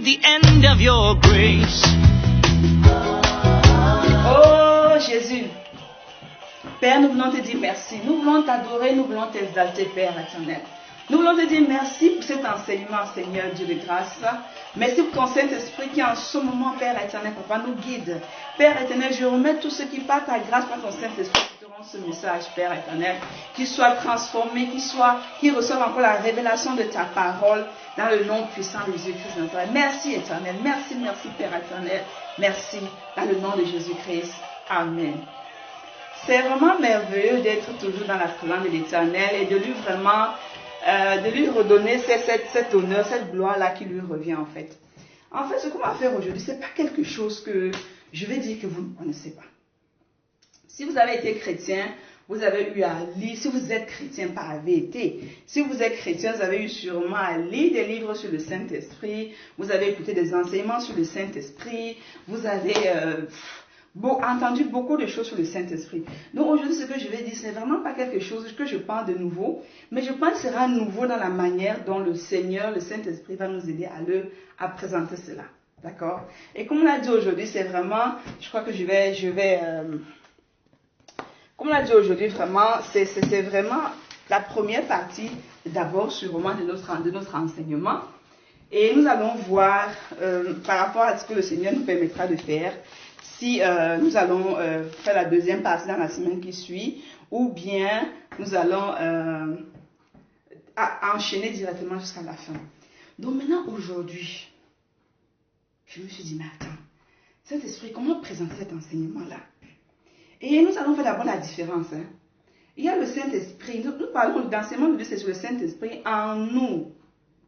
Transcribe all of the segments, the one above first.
the end of your grace. Oh Jésus, Père, nous voulons te dire merci. Nous voulons t'adorer, nous voulons t'exalter, Père éternel. Nous voulons te dire merci pour cet enseignement, Seigneur Dieu de grâce. Merci pour ton Saint-Esprit qui en ce moment, Père éternel, Papa, nous guide. Père éternel, je remets tous ceux qui par ta grâce, par ton Saint-Esprit, qui te rendent ce message, Père éternel, qu'ils soient transformés, qu'ils reçoivent encore la révélation de ta parole dans le nom puissant de Jésus-Christ. Merci éternel, merci, merci Père éternel, merci dans le nom de Jésus-Christ. Amen. C'est vraiment merveilleux d'être toujours dans la présence de l'Éternel et de lui vraiment de lui redonner cet honneur, cette gloire-là qui lui revient en fait. En fait, ce qu'on va faire aujourd'hui, ce n'est pas quelque chose que je vais dire que vous ne connaissez pas. Si vous avez été chrétien, vous avez eu à lire, si vous êtes chrétien par été, si vous êtes chrétien, vous avez eu sûrement à lire des livres sur le Saint-Esprit, vous avez écouté des enseignements sur le Saint-Esprit, vous avez entendu beaucoup de choses sur le Saint-Esprit. Donc aujourd'hui, ce que je vais dire, ce n'est vraiment pas quelque chose que je pense de nouveau, mais je pense que ce sera nouveau dans la manière dont le Seigneur, le Saint-Esprit va nous aider à présenter cela. D'accord? Et comme on l'a dit aujourd'hui, c'est vraiment, je crois que comme on l'a dit aujourd'hui, vraiment, c'est vraiment la première partie d'abord sûrement de notre enseignement. Et nous allons voir par rapport à ce que le Seigneur nous permettra de faire, si nous allons faire la deuxième partie dans la semaine qui suit, ou bien nous allons enchaîner directement jusqu'à la fin. Donc maintenant, aujourd'hui, je me suis dit, mais attends, Saint-Esprit, comment présenter cet enseignement-là? Et nous allons faire d'abord la différence. Hein. Il y a le Saint-Esprit, nous parlons d'enseignement de Dieu, c'est sur le Saint-Esprit en nous.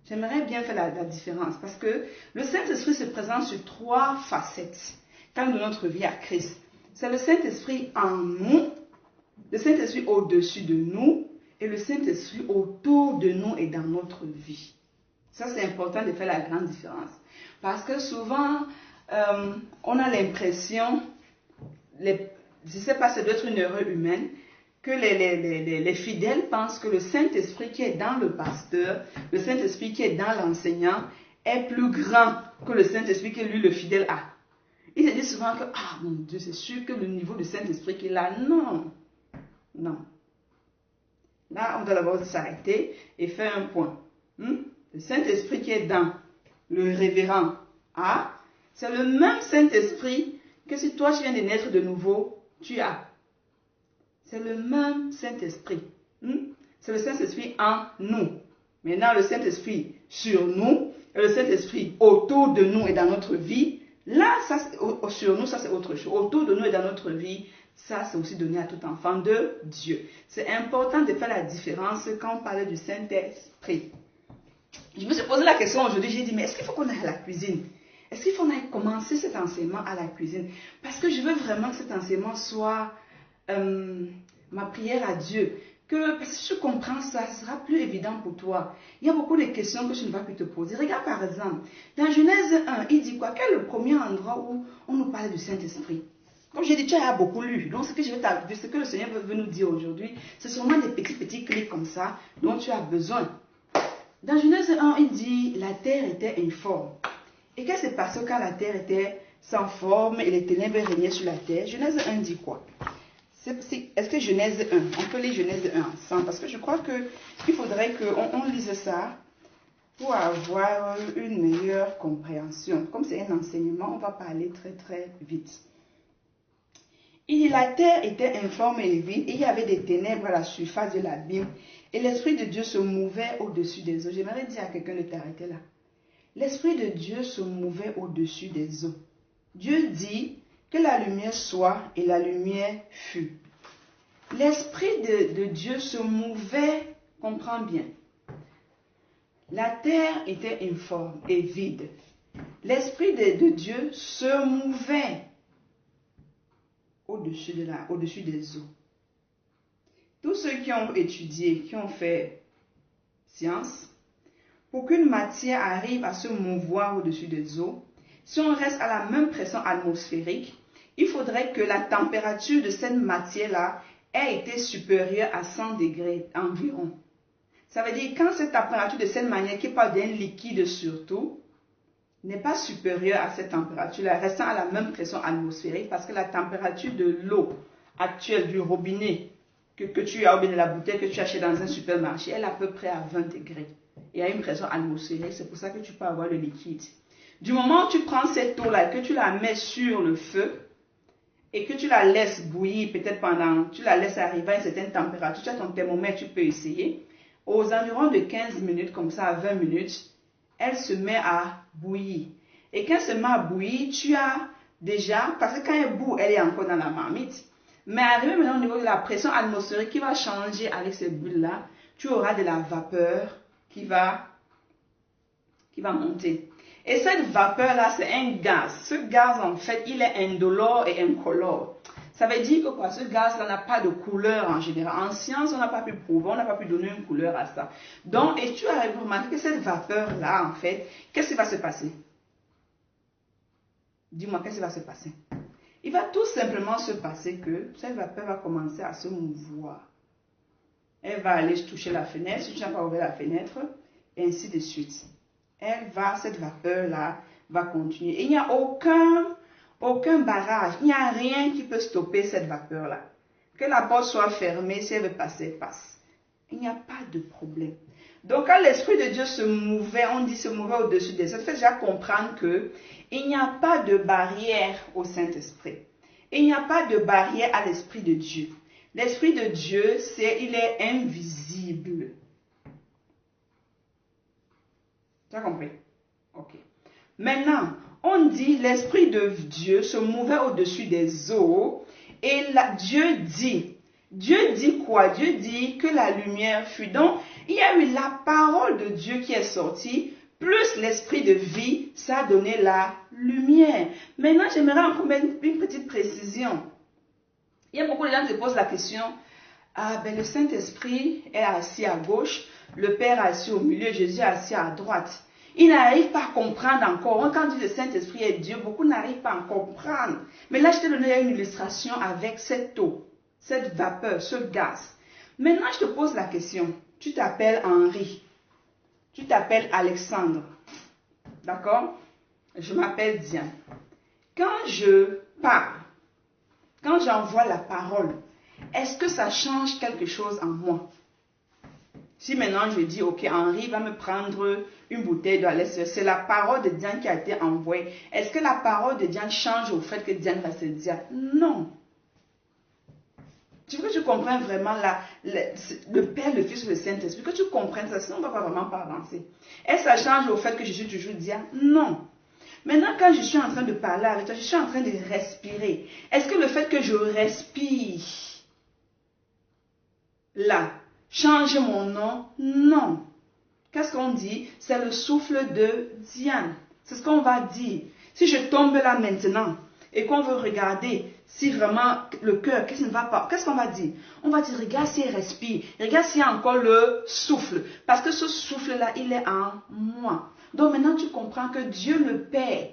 J'aimerais bien faire la différence, parce que le Saint-Esprit se présente sur trois facettes quand de notre vie à Christ. C'est le Saint-Esprit en nous, le Saint-Esprit au-dessus de nous et le Saint-Esprit autour de nous et dans notre vie. Ça, c'est important de faire la grande différence. Parce que souvent, on a l'impression, je ne sais pas, ça doit être une erreur humaine, que les fidèles pensent que le Saint-Esprit qui est dans le pasteur, le Saint-Esprit qui est dans l'enseignant, est plus grand que le Saint-Esprit que lui, le fidèle, a. Ils se disent souvent que, ah mon Dieu, c'est sûr que le niveau de Saint-Esprit qu'il a, non. Non. Là, on doit d'abord s'arrêter et faire un point. Le Saint-Esprit qui est dans le révérend A, c'est le même Saint-Esprit que si toi tu viens de naître de nouveau, tu as. C'est le même Saint-Esprit. C'est le Saint-Esprit en nous. Maintenant, le Saint-Esprit sur nous, et le Saint-Esprit autour de nous et dans notre vie. Là, ça, sur nous, ça c'est autre chose. Autour de nous et dans notre vie, ça c'est aussi donné à tout enfant de Dieu. C'est important de faire la différence quand on parle du Saint-Esprit. Je me suis posé la question aujourd'hui, j'ai dit, mais est-ce qu'il faut qu'on aille à la cuisine? Est-ce qu'il faut qu'on aille commencer cet enseignement à la cuisine? Parce que je veux vraiment que cet enseignement soit ma prière à Dieu. Parce que si tu comprends ça, ce sera plus évident pour toi. Il y a beaucoup de questions que tu ne vas plus te poser. Regarde par exemple, dans Genèse 1, il dit quoi? Quel est le premier endroit où on nous parle du Saint-Esprit? Comme j'ai dit, tu as beaucoup lu. Donc ce que le Seigneur veut nous dire aujourd'hui, c'est sûrement des petits clics comme ça dont tu as besoin. Dans Genèse 1, il dit, la terre était informe. Et qu'est-ce qui s'est passé quand la terre était sans forme et les ténèbres régnaient sur la terre? Genèse 1 dit quoi? Est-ce que Genèse 1, on peut lire Genèse 1 ensemble? Parce que je crois qu'il faudrait qu'on lise ça pour avoir une meilleure compréhension. Comme c'est un enseignement, on va parler très très vite. Il dit, la terre était informe et vide, et il y avait des ténèbres à la surface de l'abîme, et l'Esprit de Dieu se mouvait au-dessus des eaux. J'aimerais dire à quelqu'un de t'arrêter là. L'Esprit de Dieu se mouvait au-dessus des eaux. Dieu dit que la lumière soit, et la lumière fut. L'Esprit de Dieu se mouvait, comprends bien. La terre était informe et vide. L'Esprit de Dieu se mouvait au-dessus des eaux. Tous ceux qui ont étudié, qui ont fait science, pour qu'une matière arrive à se mouvoir au-dessus des eaux, si on reste à la même pression atmosphérique, il faudrait que la température de cette matière-là ait été supérieure à 100 degrés environ. Ça veut dire quand cette température de cette manière, qui parle d'un liquide surtout, n'est pas supérieure à cette température-là, restant à la même pression atmosphérique, parce que la température de l'eau actuelle du robinet que tu as, ou bien de la bouteille que tu achètes dans un supermarché, elle est à peu près à 20 degrés. Et à une pression atmosphérique, c'est pour ça que tu peux avoir le liquide. Du moment où tu prends cette eau-là, que tu la mets sur le feu, et que tu la laisses bouillir, peut-être tu la laisses arriver à une certaine température, tu as ton thermomètre, tu peux essayer, aux environs de 15 minutes, comme ça à 20 minutes, elle se met à bouillir. Et quand elle se met à bouillir, tu as déjà, parce que quand elle bout, elle est encore dans la marmite. Mais arrivé maintenant au niveau de la pression atmosphérique qui va changer avec ces bulles-là, tu auras de la vapeur qui va monter. Et cette vapeur-là, c'est un gaz. Ce gaz, en fait, il est indolore et incolore. Ça veut dire que quoi? Ce gaz-là n'a pas de couleur en général. En science, on n'a pas pu prouver, on n'a pas pu donner une couleur à ça. Donc, et tu as remarqué que cette vapeur-là, en fait, qu'est-ce qui va se passer? Dis-moi, qu'est-ce qui va se passer? Il va tout simplement se passer que cette vapeur va commencer à se mouvoir. Elle va aller toucher la fenêtre, si tu n'as pas ouvert la fenêtre, et ainsi de suite. Cette vapeur-là va continuer. Et il n'y a aucun barrage, il n'y a rien qui peut stopper cette vapeur-là. Que la porte soit fermée, si elle veut passer, elle passe. Il n'y a pas de problème. Donc, quand l'Esprit de Dieu se mouvait, on dit se mouvait au-dessus des autres, ça fait déjà comprendre qu'il n'y a pas de barrière au Saint-Esprit. Il n'y a pas de barrière à l'Esprit de Dieu. L'Esprit de Dieu, il est invisible. Tu as compris? Ok. Maintenant, on dit l'Esprit de Dieu se mouvait au-dessus des eaux et Dieu dit quoi? Dieu dit que la lumière fut. Donc, il y a eu la parole de Dieu qui est sortie, plus l'esprit de vie, ça a donné la lumière. Maintenant, j'aimerais encore mettre une petite précision. Il y a beaucoup de gens qui se posent la question, le Saint-Esprit est assis à gauche, le Père est assis au milieu, Jésus est assis à droite. Ils n'arrivent pas à comprendre encore. Quand on dit le Saint-Esprit est Dieu, beaucoup n'arrivent pas à comprendre. Mais là, je t'ai donné une illustration avec cette eau, cette vapeur, ce gaz. Maintenant, je te pose la question. Tu t'appelles Henri. Tu t'appelles Alexandre. D'accord? Je m'appelle Diane. Quand je parle, quand j'envoie la parole, est-ce que ça change quelque chose en moi? Si maintenant je dis, ok, Henri va me prendre une bouteille d'eau à l'extérieur, c'est la parole de Diane qui a été envoyée. Est-ce que la parole de Diane change au fait que Diane va se dire? Non. Tu veux que tu comprennes vraiment le Père, le Fils, le Saint-Esprit, que tu comprennes ça, sinon on ne va pas vraiment pas avancer. Est-ce que ça change au fait que je suis toujours Diane? Non. Maintenant, quand je suis en train de parler avec toi, je suis en train de respirer. Est-ce que le fait que je respire là change mon nom? Non. Qu'est-ce qu'on dit? C'est le souffle de Diane. C'est ce qu'on va dire. Si je tombe là maintenant et qu'on veut regarder si vraiment le cœur, qu'est-ce qui ne va pas, qu'est-ce qu'on va dire? On va dire, regarde si elle respire, regarde s'il y a encore le souffle. Parce que ce souffle-là, il est en moi. Donc maintenant, tu comprends que Dieu le Père,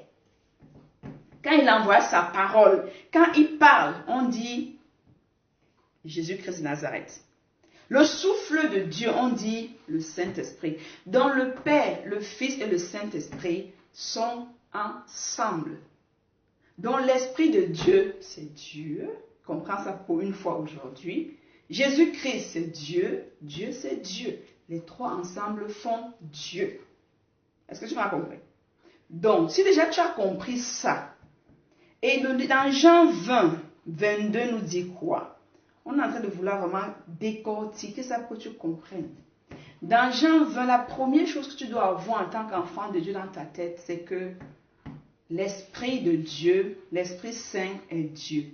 quand il envoie sa parole, quand il parle, on dit Jésus-Christ de Nazareth. Le souffle de Dieu, on dit le Saint-Esprit. Donc le Père, le Fils et le Saint-Esprit sont ensemble. Donc l'Esprit de Dieu, c'est Dieu. Comprends ça pour une fois aujourd'hui. Jésus-Christ, c'est Dieu. Dieu, c'est Dieu. Les trois ensemble font Dieu. Est-ce que tu m'as compris? Donc, si déjà tu as compris ça, et dans Jean 20, 22 nous dit quoi? On est en train de vouloir vraiment décortiquer ça pour que tu comprennes. Dans Jean 20, la première chose que tu dois avoir en tant qu'enfant de Dieu dans ta tête, c'est que l'Esprit de Dieu, l'Esprit Saint est Dieu.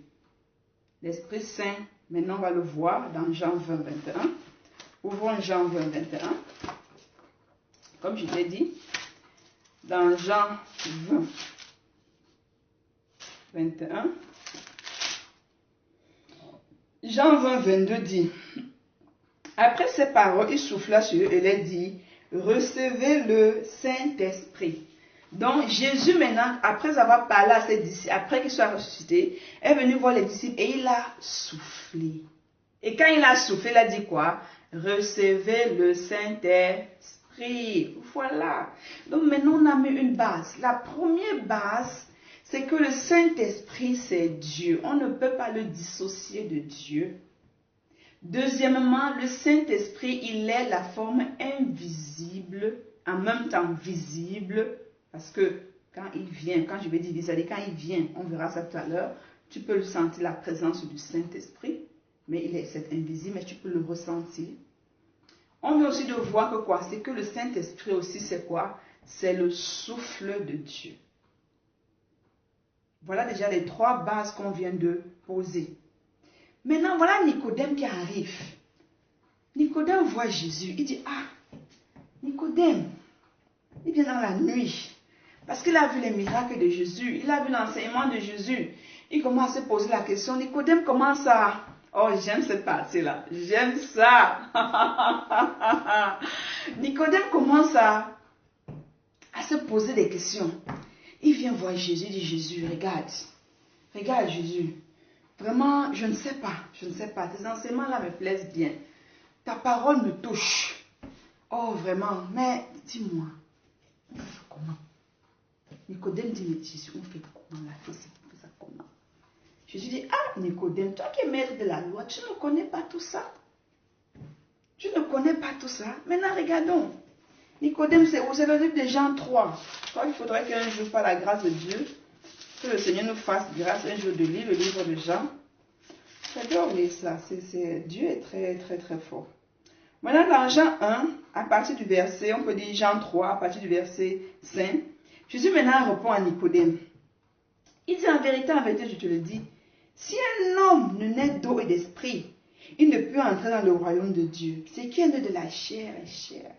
L'Esprit Saint, maintenant on va le voir dans Jean 20, 21. Ouvrons Jean 20, 21. Comme je l'ai dit, dans Jean 20, 21. Jean 20, 22 dit, après ces paroles, il souffla sur eux et leur dit, recevez le Saint-Esprit. Donc Jésus maintenant, après avoir parlé à ses disciples, après qu'il soit ressuscité, est venu voir les disciples et il a soufflé. Et quand il a soufflé, il a dit quoi? Recevez le Saint-Esprit. Saint-Esprit. Voilà. Donc maintenant, on a mis une base. La première base, c'est que le Saint-Esprit, c'est Dieu. On ne peut pas le dissocier de Dieu. Deuxièmement, le Saint-Esprit, il est la forme invisible, en même temps visible, parce que quand il vient, quand je vais diviser, quand il vient, on verra ça tout à l'heure, tu peux le sentir, la présence du Saint-Esprit, mais c'est invisible, mais tu peux le ressentir. On vient aussi de voir que quoi? C'est que le Saint-Esprit aussi, c'est quoi? C'est le souffle de Dieu. Voilà déjà les trois bases qu'on vient de poser. Maintenant, voilà Nicodème qui arrive. Nicodème voit Jésus. Il dit, ah, Nicodème, il vient dans la nuit. Parce qu'il a vu les miracles de Jésus. Il a vu l'enseignement de Jésus. Il commence à se poser la question. Nicodème commence à... Oh, j'aime cette partie-là. J'aime ça. Nicodème commence à se poser des questions. Il vient voir Jésus. Il dit, Jésus, regarde. Regarde Jésus. Vraiment, je ne sais pas. Je ne sais pas. Tes enseignements-là me plaisent bien. Ta parole me touche. Oh, vraiment. Mais dis-moi, on fait comment? Nicodème dit, mais Jésus, on fait comment? On fait ça comment? Jésus dit, ah, Nicodème, toi qui es maître de la loi, tu ne connais pas tout ça. Tu ne connais pas tout ça. Maintenant, regardons. Nicodème, c'est le livre de Jean 3. Je crois qu'il faudrait qu'un jour, par la grâce de Dieu, que le Seigneur nous fasse grâce un jour de lire le livre de Jean. J'adore lire ça. Dieu est très, très, très fort. Maintenant, dans Jean 1, à partir du verset, on peut dire Jean 3, à partir du verset 5, Jésus maintenant répond à Nicodème. Il dit en vérité, je te le dis, si un homme ne naît d'eau et d'esprit, il ne peut entrer dans le royaume de Dieu. Ce qui est né de la chair est chair.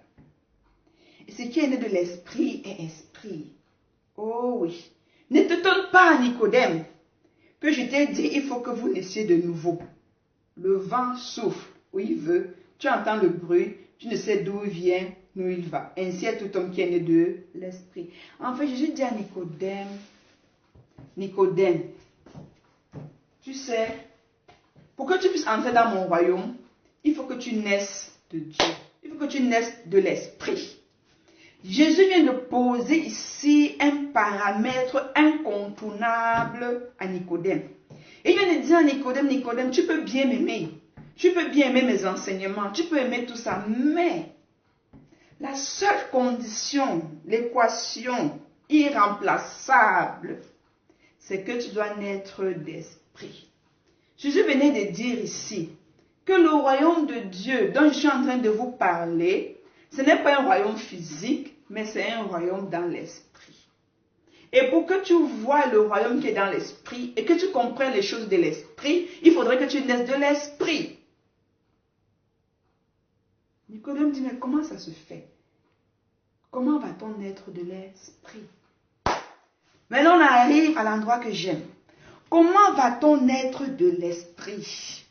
Et ce qui est né de l'esprit est esprit. Oh oui. Ne t'étonne pas, Nicodème, que je t'ai dit, il faut que vous naissiez de nouveau. Le vent souffle où il veut, tu entends le bruit, tu ne sais d'où il vient, où il va. Ainsi est tout homme qui est né de l'esprit. En fait, Jésus dit à Nicodème, Nicodème, tu sais, pour que tu puisses entrer dans mon royaume, il faut que tu naisses de Dieu. Il faut que tu naisses de l'esprit. Jésus vient de poser ici un paramètre incontournable à Nicodème. Il vient de dire à Nicodème, Nicodème, tu peux bien m'aimer. Tu peux bien aimer mes enseignements. Tu peux aimer tout ça. Mais la seule condition, l'équation irremplaçable, c'est que tu dois naître d'esprit. Jésus venait de dire ici que le royaume de Dieu dont je suis en train de vous parler, ce n'est pas un royaume physique, mais c'est un royaume dans l'esprit. Et pour que tu vois le royaume qui est dans l'esprit et que tu comprennes les choses de l'esprit, il faudrait que tu naisses de l'esprit. Nicodème dit, mais comment ça se fait? Comment va-t-on naître de l'esprit? Maintenant, on arrive à l'endroit que j'aime. Comment va-t-on naître de l'esprit?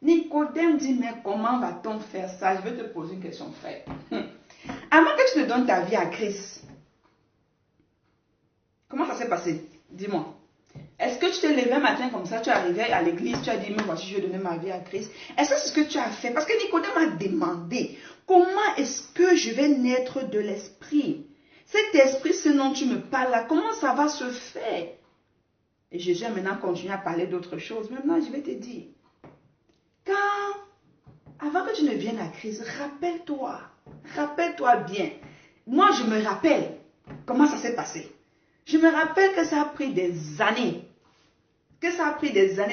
Nicodème dit, mais comment va-t-on faire ça? Je vais te poser une question, frère. Avant que tu te donnes ta vie à Christ, comment ça s'est passé? Dis-moi. Est-ce que tu t'es levé un matin comme ça, tu es arrivé à l'église, tu as dit, mais voici, je vais donner ma vie à Christ? Est-ce que c'est ce que tu as fait? Parce que Nicodème a demandé, comment est-ce que je vais naître de l'esprit? Cet esprit, ce dont tu me parles là, comment ça va se faire? Et Jésus a maintenant continué à parler d'autres choses. Maintenant, je vais te dire, avant que tu ne viennes à Christ, rappelle-toi bien. Moi, je me rappelle comment ça s'est passé. Je me rappelle que ça a pris des années.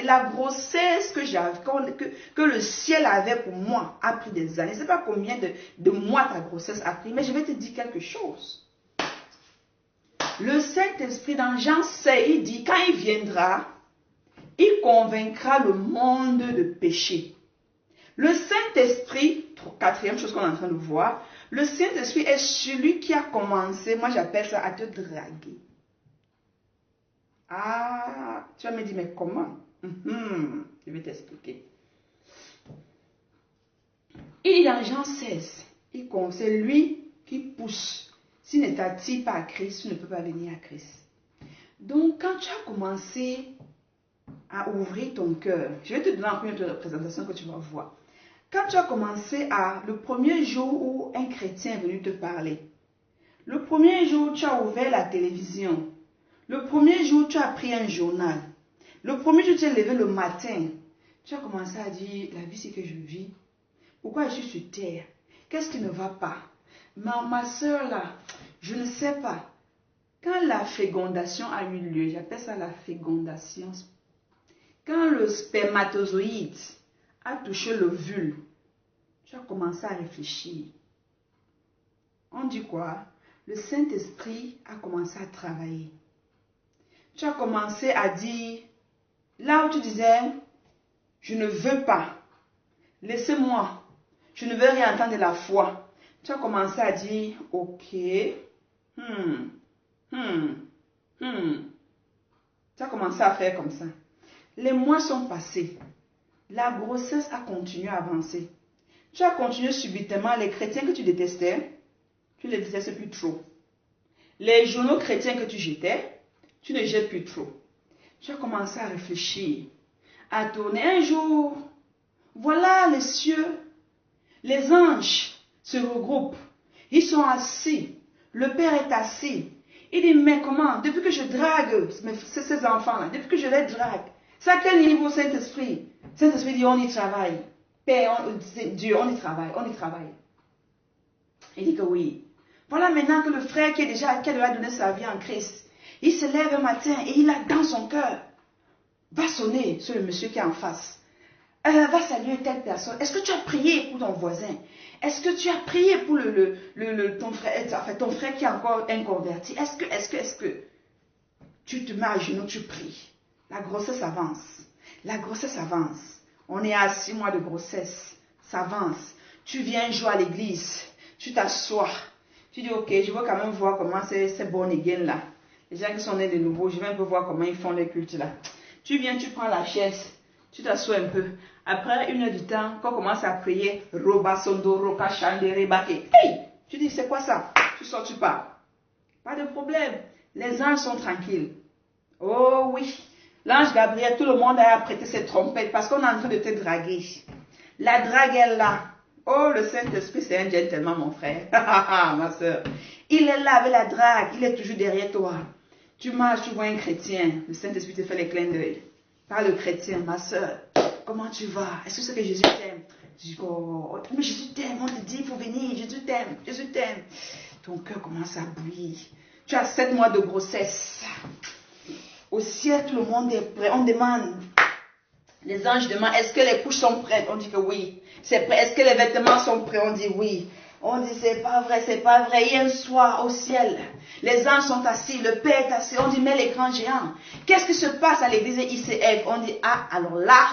La grossesse que le ciel avait pour moi a pris des années. Je ne sais pas combien de mois ta grossesse a pris, mais je vais te dire quelque chose. Le Saint-Esprit dans Jean 16, il dit, quand il viendra, il convaincra le monde de péché. Le Saint-Esprit, quatrième chose qu'on est en train de voir, le Saint-Esprit est celui qui a commencé, moi j'appelle ça à te draguer. Ah, tu vas me dire, mais comment? Je vais t'expliquer. Il dit dans Jean 16, c'est lui qui pousse. S'il ne t'attire pas à Christ, tu ne peux pas venir à Christ. Donc, quand tu as commencé à ouvrir ton cœur, je vais te donner encore une autre représentation que tu vas voir. Quand tu as commencé le premier jour où un chrétien est venu te parler, le premier jour où tu as ouvert la télévision, le premier jour où tu as pris un journal, le premier jour où tu es levé le matin, tu as commencé à dire, la vie c'est que je vis. Pourquoi je suis sur terre? Qu'est-ce qui ne va pas? Ma soeur là, je ne sais pas. Quand la fécondation a eu lieu, j'appelle ça la fécondation. Quand le spermatozoïde a touché l'ovule, tu as commencé à réfléchir. On dit quoi? Le Saint-Esprit a commencé à travailler. Tu as commencé à dire, là où tu disais, je ne veux pas, laissez-moi, je ne veux rien entendre de la foi. Tu as commencé à dire, ok, tu as commencé à faire comme ça. Les mois sont passés. La grossesse a continué à avancer. Tu as continué subitement les chrétiens que tu détestais, tu ne les détestes plus trop. Les journaux chrétiens que tu jetais, tu ne jettes plus trop. Tu as commencé à réfléchir, à tourner. Un jour, voilà les cieux, les anges se regroupent. Ils sont assis. Le Père est assis. Il dit, mais comment? Depuis que je drague ces enfants-là, depuis que je les drague, c'est à quel niveau Saint-Esprit? Saint-Esprit dit, on y travaille. Père, Dieu, on y travaille, on y travaille. Il dit que oui. Voilà maintenant que le frère qui a déjà donné sa vie en Christ, il se lève un matin et il a dans son cœur, va sonner sur le monsieur qui est en face. Va saluer telle personne. Est-ce que tu as prié pour ton voisin? Est-ce que tu as prié pour ton frère qui est encore inconverti? Est-ce que tu te mets à genoux, tu pries? La grossesse avance. La grossesse avance. On est à 6 mois de grossesse. Ça avance. Tu viens un jour à l'église. Tu t'assois. Tu dis, ok, je veux quand même voir comment c'est born again là. Les gens qui sont nés de nouveau, je vais un peu voir comment ils font les cultes là. Tu viens, tu prends la chaise. Tu t'assois un peu. Après 1 heure du temps, quand on commence à prier, Roba Sondo, Roka Chandere Bake. Hey! Tu dis, c'est quoi ça? Tu sors, tu pars. Pas de problème. Les anges sont tranquilles. Oh oui. L'ange Gabriel, tout le monde a prêté ses trompettes parce qu'on est en train de te draguer. La drague est là. Oh, le Saint-Esprit, c'est un gentleman, mon frère. Ma soeur. Il est là avec la drague. Il est toujours derrière toi. Tu marches, tu vois un chrétien. Le Saint-Esprit te fait les clins d'œil. Par le chrétien, ma soeur. Comment tu vas? Est-ce que c'est que Jésus t'aime? Je dis, oh, mais Jésus t'aime. On te dit, il faut venir. Jésus t'aime. Jésus t'aime. Ton cœur commence à bouillir. Tu as 7 mois de grossesse. Au ciel, tout le monde est prêt. On demande. Les anges demandent, est-ce que les couches sont prêtes? On dit que oui. C'est prêt. Est-ce que les vêtements sont prêts? On dit oui. On dit, c'est pas vrai, c'est pas vrai. Il y a un soir au ciel. Les anges sont assis, le Père est assis. On dit, mais l'écran géant. Qu'est-ce qui se passe à l'église ICF? On dit, ah, alors là,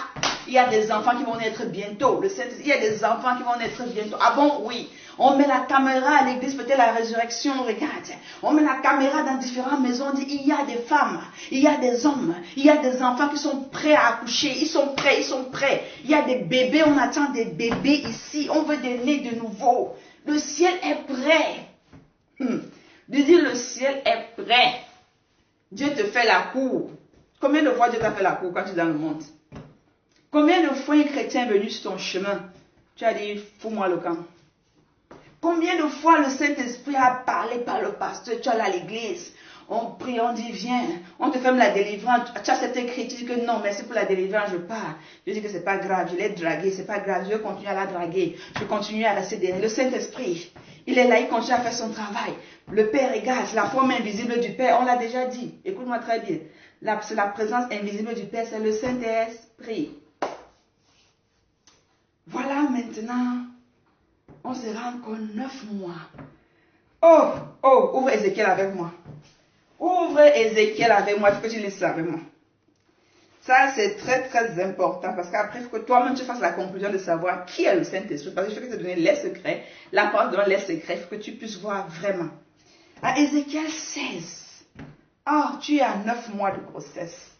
il y a des enfants qui vont naître bientôt. Il y a des enfants qui vont naître bientôt. Ah bon? Oui. On met la caméra à l'église, peut-être la résurrection, on regarde. On met la caméra dans différentes maisons, on dit, il y a des femmes, il y a des hommes, il y a des enfants qui sont prêts à accoucher. Ils sont prêts, ils sont prêts. Il y a des bébés, on attend des bébés ici. On veut des nés de nouveau. Le ciel est prêt. De dire le ciel est prêt. Dieu te fait la cour. Combien de fois Dieu t'a fait la cour quand tu es dans le monde? Combien de fois un chrétien est venu sur ton chemin? Tu as dit, fous-moi le camp. Combien de fois le Saint-Esprit a parlé par le pasteur? Tu es à l'église. On prie, on dit, viens. On te fait la délivrance. Tu as cette critique que non, merci pour la délivrance, je pars. Je dis que c'est pas grave, je l'ai dragué, c'est pas grave, je vais continuer à la draguer. Je continue à rester derrière. Le Saint-Esprit, il est là, il continue à faire son travail. Le Père regarde, la forme invisible du Père, on l'a déjà dit. Écoute-moi très bien. C'est la présence invisible du Père, c'est le Saint-Esprit. Voilà maintenant, on se rend compte 9 mois. Oh, ouvre Ézéchiel avec moi. Ouvre Ézéchiel avec moi, il faut que tu lises ça avec moi. Ça, c'est très, très important parce qu'après, il faut que toi-même tu fasses la conclusion de savoir qui est le Saint-Esprit. Parce que je vais te donner les secrets. La parole donne les secrets. Il faut que tu puisses voir vraiment. À Ézéchiel 16. Tu es à 9 mois de grossesse.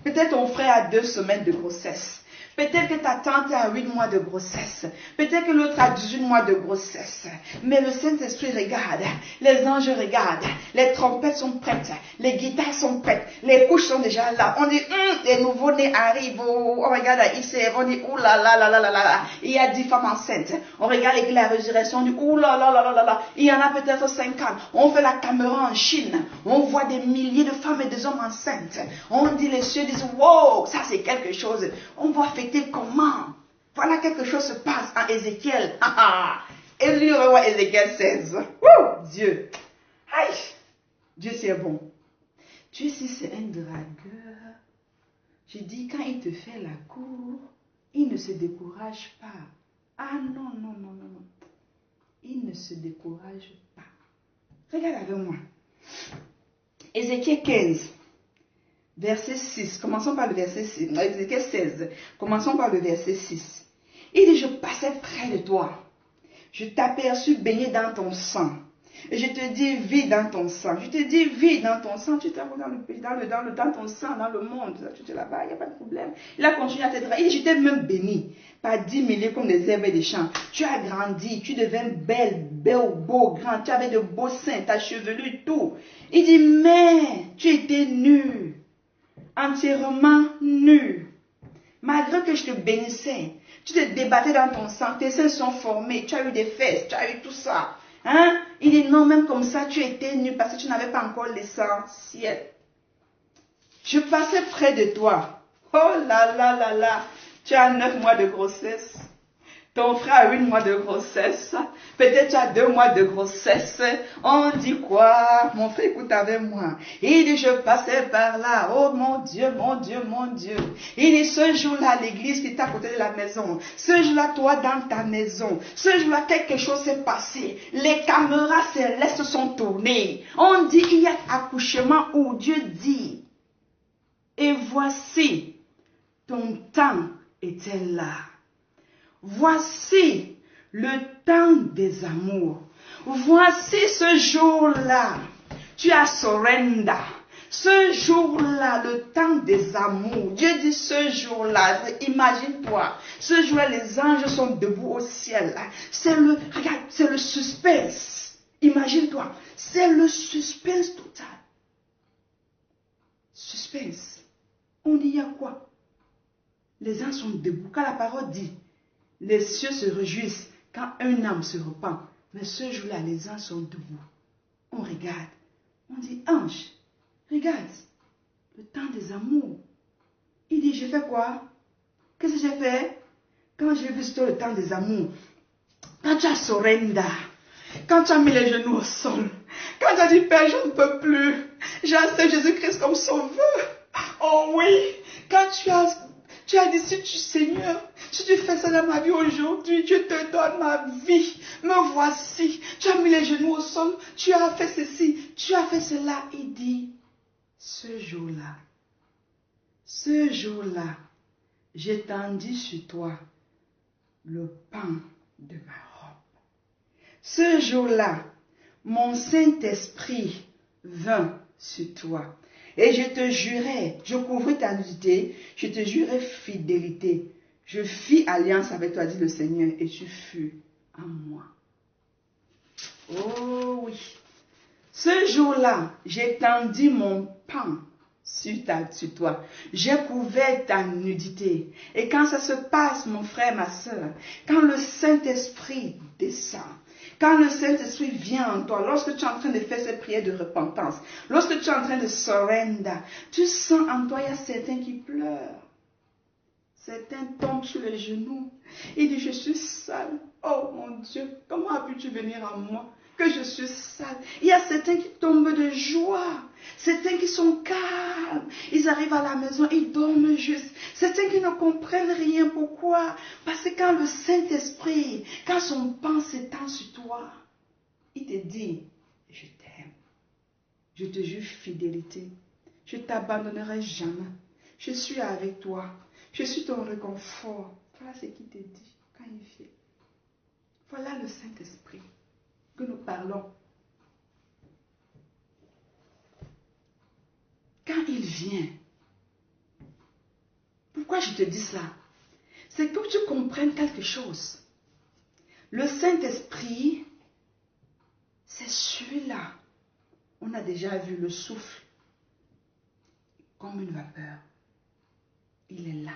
Peut-être ton frère a 2 semaines de grossesse. Peut-être que ta tante est à 8 mois de grossesse. Peut-être que l'autre a 18 mois de grossesse. Mais le Saint-Esprit regarde. Les anges regardent. Les trompettes sont prêtes. Les guitares sont prêtes. Les couches sont déjà là. On dit, les nouveaux-nés arrivent. On regarde à ICF. On dit, ouh là là là là là là. Il y a 10 femmes enceintes. On regarde la résurrection. On dit, ouh là là là là là là. Il y en a peut-être 50. On fait la caméra en Chine. On voit des milliers de femmes et des hommes enceintes. On dit, les cieux disent, wow, ça c'est quelque chose. On va fêter comment? Voilà, quelque chose se passe en Ézéchiel. Et lui, on voit Ézéchiel 16. Wouh, Dieu. Aïe. Dieu, c'est bon. Dieu, si c'est un dragueur, je dis, quand il te fait la cour, il ne se décourage pas. Ah non, non, non, non, non. Il ne se décourage pas. Regarde avec moi. Ézéchiel 15. Verset 6, commençons par le verset 6, Ézéchiel 16, commençons par le verset 6. Il dit, je passais près de toi, je t'aperçus baigné dans ton sang, et je te dis, vis dans ton sang, je te dis, vis dans ton sang, tu t'envoies dans ton sang, dans le monde, tu es là-bas, il n'y a pas de problème. Il a continué à te dire, il dit, je t'ai même béni, par 10 milliers comme les herbes des champs, tu as grandi, tu deviens belle, beau, grand, tu avais de beaux seins, ta chevelure, tout. Il dit, mais tu étais nu. Entièrement nu. Malgré que je te bénissais, tu te débattais dans ton sang, tes seins sont formés, tu as eu des fesses, tu as eu tout ça. Hein? Il dit non, même comme ça, tu étais nu parce que tu n'avais pas encore l'essentiel. Je passais près de toi. Oh là là là là, tu as 9 mois de grossesse. Ton frère a 8 mois de grossesse. Peut-être tu as 2 mois de grossesse. On dit quoi? Mon frère, écoute avec moi. Il dit, je passais par là. Oh mon Dieu, mon Dieu, mon Dieu. Il dit, ce jour-là, l'église qui est à côté de la maison. Ce jour-là, toi dans ta maison. Ce jour-là, quelque chose s'est passé. Les caméras célestes sont tournées. On dit qu'il y a accouchement où Dieu dit, et voici, ton temps était là. Voici le temps des amours. Voici ce jour-là. Tu as surrender. Ce jour-là, le temps des amours. Dieu dit ce jour-là. Imagine-toi. Ce jour-là, les anges sont debout au ciel. Regarde, c'est le suspense. Imagine-toi. C'est le suspense total. Suspense. On dit, il y a quoi? Les anges sont debout. Quand la parole dit, les cieux se réjouissent quand un âme se repent. Mais ce jour-là, les anges sont debout. On regarde. On dit, ange, regarde, le temps des amours. Il dit, j'ai fait quoi? Qu'est-ce que j'ai fait? Quand j'ai vu le temps des amours, quand tu as surrender, quand tu as mis les genoux au sol, quand tu as dit, Père, je ne peux plus, j'accepte Jésus-Christ comme sauveur. Oh oui, quand tu as dit, Seigneur, si tu fais ça dans ma vie aujourd'hui, je te donne ma vie. Me voici. Tu as mis les genoux au sol. Tu as fait ceci. Tu as fait cela. Il dit, ce jour-là, j'ai tendu sur toi le pan de ma robe. Ce jour-là, mon Saint-Esprit vint sur toi. Et je te jurais, je couvris ta nudité, je te jurais fidélité. Je fis alliance avec toi, dit le Seigneur, et tu fus en moi. Oh oui. Ce jour-là, j'ai tendu mon pan sur toi. J'ai couvert ta nudité. Et quand ça se passe, mon frère, ma soeur, quand le Saint-Esprit descend, quand le Saint-Esprit vient en toi, lorsque tu es en train de faire cette prière de repentance, lorsque tu es en train de surrender, tu sens en toi, il y a certains qui pleurent. Certains tombent sur les genoux. Il dit, je suis sale. Oh mon Dieu, comment as pu-tu venir à moi? Que je suis sale. Il y a certains qui tombent de joie. Certains qui sont calmes. Ils arrivent à la maison, ils dorment juste. Certains qui ne comprennent rien. Pourquoi? Parce que quand le Saint-Esprit, quand son pan s'étend sur toi, il te dit, je t'aime. Je te jure fidélité. Je ne t'abandonnerai jamais. Je suis avec toi. Je suis ton réconfort. Voilà ce qu'il te dit quand il vient. Voilà le Saint-Esprit que nous parlons. Quand il vient, pourquoi je te dis ça? c'est que tu comprennes quelque chose. Le Saint-Esprit, c'est celui-là. On a déjà vu le souffle comme une vapeur. Il est là.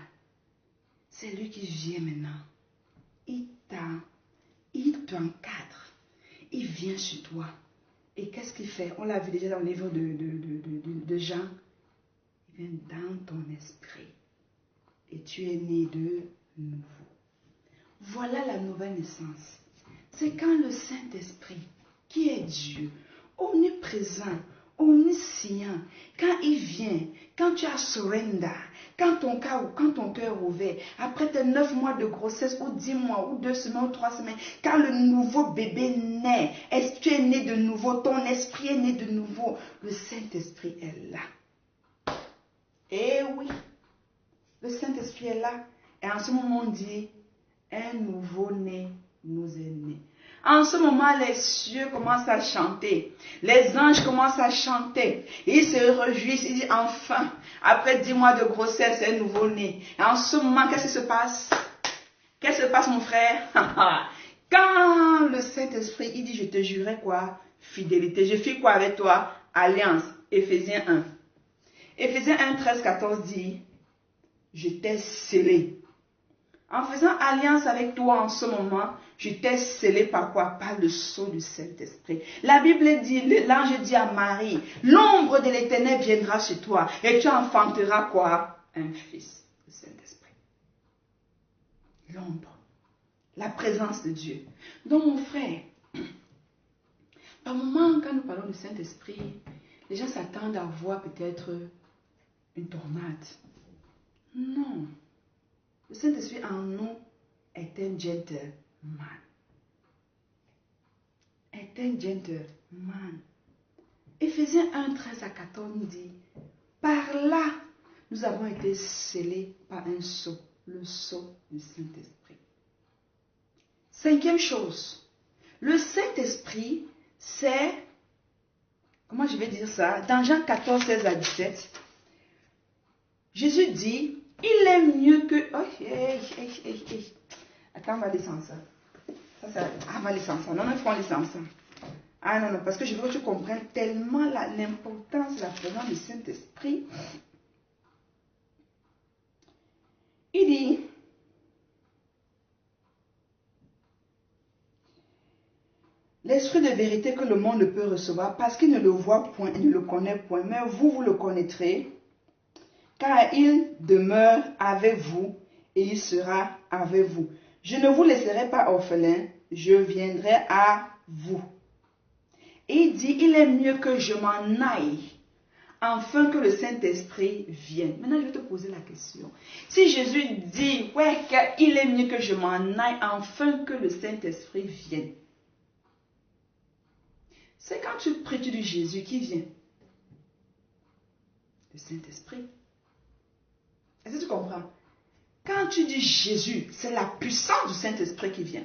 C'est lui qui vient maintenant. Il t'encadre. Il vient sur toi. Et qu'est-ce qu'il fait? On l'a vu déjà dans le livre de Jean. Il vient dans ton esprit. Et tu es né de nouveau. Voilà la nouvelle naissance. C'est quand le Saint-Esprit, qui est Dieu, omniprésent, omniscient, quand il vient, quand tu as surrender, quand ton cœur est ouvert, après tes 9 mois de grossesse, ou 10 mois, ou 2 semaines, ou 3 semaines, quand le nouveau bébé naît, est-ce que tu es né de nouveau, ton esprit est né de nouveau, le Saint-Esprit est là. Eh oui, le Saint-Esprit est là. Et en ce moment, on dit, un nouveau-né nous est né. En ce moment, les cieux commencent à chanter. Les anges commencent à chanter. Ils se réjouissent. Ils disent, enfin, après 10 mois de grossesse, un nouveau-né. Et en ce moment, qu'est-ce qui se passe? Qu'est-ce qui se passe, mon frère? Quand le Saint-Esprit, il dit, je te jurerai quoi? Fidélité. Je fais quoi avec toi? Alliance. Éphésiens 1. Éphésiens 1, 13, 14 dit, je t'ai scellé. En faisant alliance avec toi en ce moment, je t'ai scellé par quoi? Par le sceau du Saint-Esprit. La Bible dit, l'ange dit à Marie, l'ombre de l'Éternel viendra sur toi et tu enfanteras quoi? Un fils, le Saint-Esprit. L'ombre, la présence de Dieu. Donc mon frère, par moment quand nous parlons du Saint-Esprit, les gens s'attendent à voir peut-être une tornade. Non. Le Saint-Esprit en nous est un gentleman. Est un gentleman. Éphésiens 1, 13 à 14 nous dit, par là, nous avons été scellés par un sceau, le sceau du Saint-Esprit. 5e chose, le Saint-Esprit, c'est, comment je vais dire ça, dans Jean 14, 16 à 17, Jésus dit, il est mieux que... Oh, Attends, on va descendre ça. On va descendre ça. Non, il faut aller descendre ça. Ah non, parce que je veux que tu comprennes tellement l'importance de la présence du Saint-Esprit. Il dit, l'esprit de vérité que le monde ne peut recevoir parce qu'il ne le voit point et ne le connaît point, mais vous le connaîtrez, car il demeure avec vous et il sera avec vous. Je ne vous laisserai pas orphelins, je viendrai à vous. Et il dit, il est mieux que je m'en aille, afin que le Saint-Esprit vienne. Maintenant, je vais te poser la question. Si Jésus dit, ouais, qu'il est mieux que je m'en aille, afin que le Saint-Esprit vienne. C'est quand tu pries, tu dis Jésus qui vient. Le Saint-Esprit. Est-ce que tu comprends? Quand tu dis Jésus, c'est la puissance du Saint-Esprit qui vient.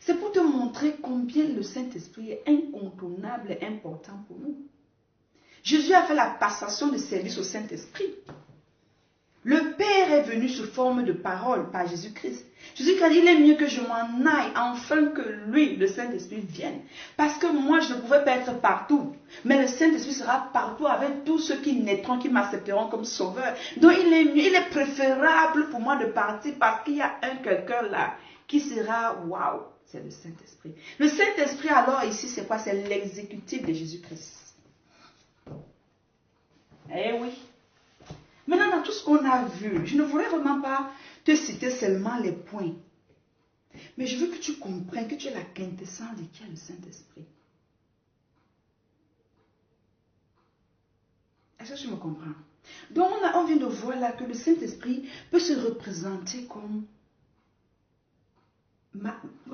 C'est pour te montrer combien le Saint-Esprit est incontournable et important pour nous. Jésus a fait la passation de service au Saint-Esprit. Le Père est venu sous forme de parole par Jésus-Christ. Jésus a dit, il est mieux que je m'en aille, afin que lui, le Saint-Esprit, vienne. Parce que moi, je ne pouvais pas être partout. Mais le Saint-Esprit sera partout avec tous ceux qui naîtront, qui m'accepteront comme sauveur. Donc, il est préférable pour moi de partir parce qu'il y a quelqu'un là qui sera, waouh, c'est le Saint-Esprit. Le Saint-Esprit, alors, ici, c'est quoi? C'est l'exécutif de Jésus-Christ. Eh oui. Maintenant, dans tout ce qu'on a vu, je ne voudrais vraiment pas te citer seulement les points. Mais je veux que tu comprennes que tu es la quintessence de qui est le Saint-Esprit. Est-ce que tu me comprends? Donc, on vient de voir là que le Saint-Esprit peut se représenter comme...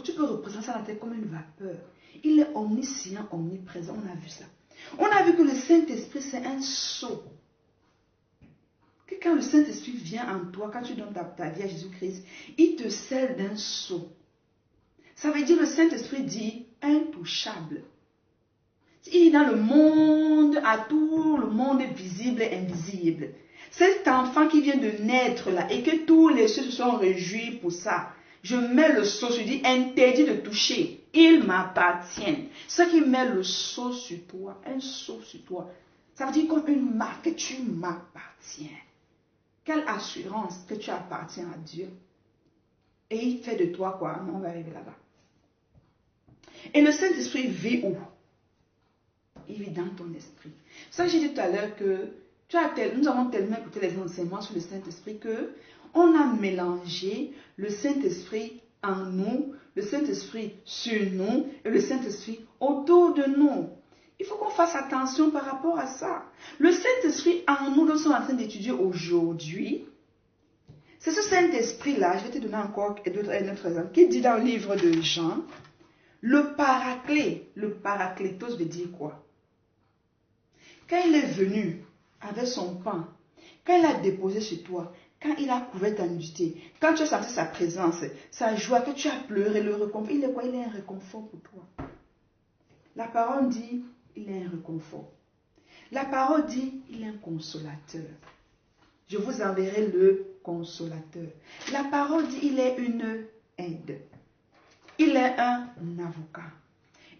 Tu peux représenter ça dans la tête comme une vapeur. Il est omniscient, omniprésent. On a vu ça. On a vu que le Saint-Esprit, c'est un sceau. Que quand le Saint-Esprit vient en toi, quand tu donnes ta vie à Jésus-Christ, il te scelle d'un sceau. Ça veut dire le Saint-Esprit dit intouchable. Il est dans le monde, à tout le monde visible et invisible. Cet enfant qui vient de naître là et que tous les cieux se sont réjouis pour ça. Je mets le sceau, je dis interdit de toucher. Il m'appartient. Ce qui met le sceau sur toi, un sceau sur toi, ça veut dire comme une marque que tu m'appartiens. Quelle assurance que tu appartiens à Dieu. Et il fait de toi quoi? On va arriver là-bas. Et le Saint-Esprit vit où? Il vit dans ton esprit. Ça, j'ai dit tout à l'heure que nous avons tellement écouté les enseignements sur le Saint-Esprit que on a mélangé le Saint-Esprit en nous, le Saint-Esprit sur nous et le Saint-Esprit autour de nous. Il faut qu'on fasse attention par rapport à ça. Le Saint-Esprit en nous, nous sommes en train d'étudier aujourd'hui. C'est ce Saint-Esprit-là, je vais te donner encore un autre exemple, qui dit dans le livre de Jean, le paraclet, le paraclétos veut dire quoi? Quand il est venu avec son pain, quand il a déposé sur toi, quand il a couvert ta nudité, quand tu as senti sa présence, sa joie, que tu as pleuré, le réconfort, il est quoi? Il est un réconfort pour toi. La parole dit, il est un réconfort. La parole dit, il est un consolateur. Je vous enverrai le consolateur. La parole dit, il est une aide. Il est un avocat.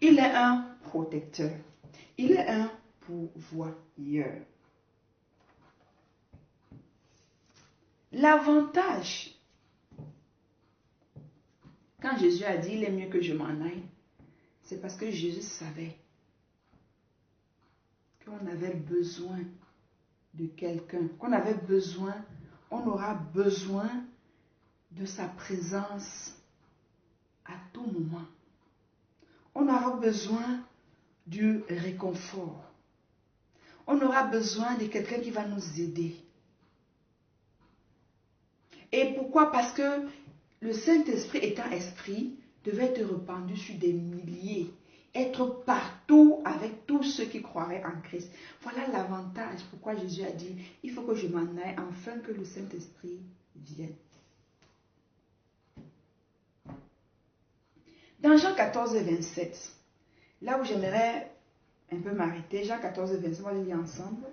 Il est un protecteur. Il est un pourvoyeur. L'avantage, quand Jésus a dit, il est mieux que je m'en aille, c'est parce que Jésus savait qu'on avait besoin de quelqu'un, qu'on avait besoin, on aura besoin de sa présence à tout moment. On aura besoin du réconfort. On aura besoin de quelqu'un qui va nous aider. Et pourquoi? Parce que le Saint-Esprit étant esprit, devait être répandu sur des milliers, être partout avec tous ceux qui croiraient en Christ. Voilà l'avantage pourquoi Jésus a dit, il faut que je m'en aille afin que le Saint-Esprit vienne. Dans Jean 14, 27, là où j'aimerais un peu m'arrêter, Jean 14, 27, on va le lire ensemble.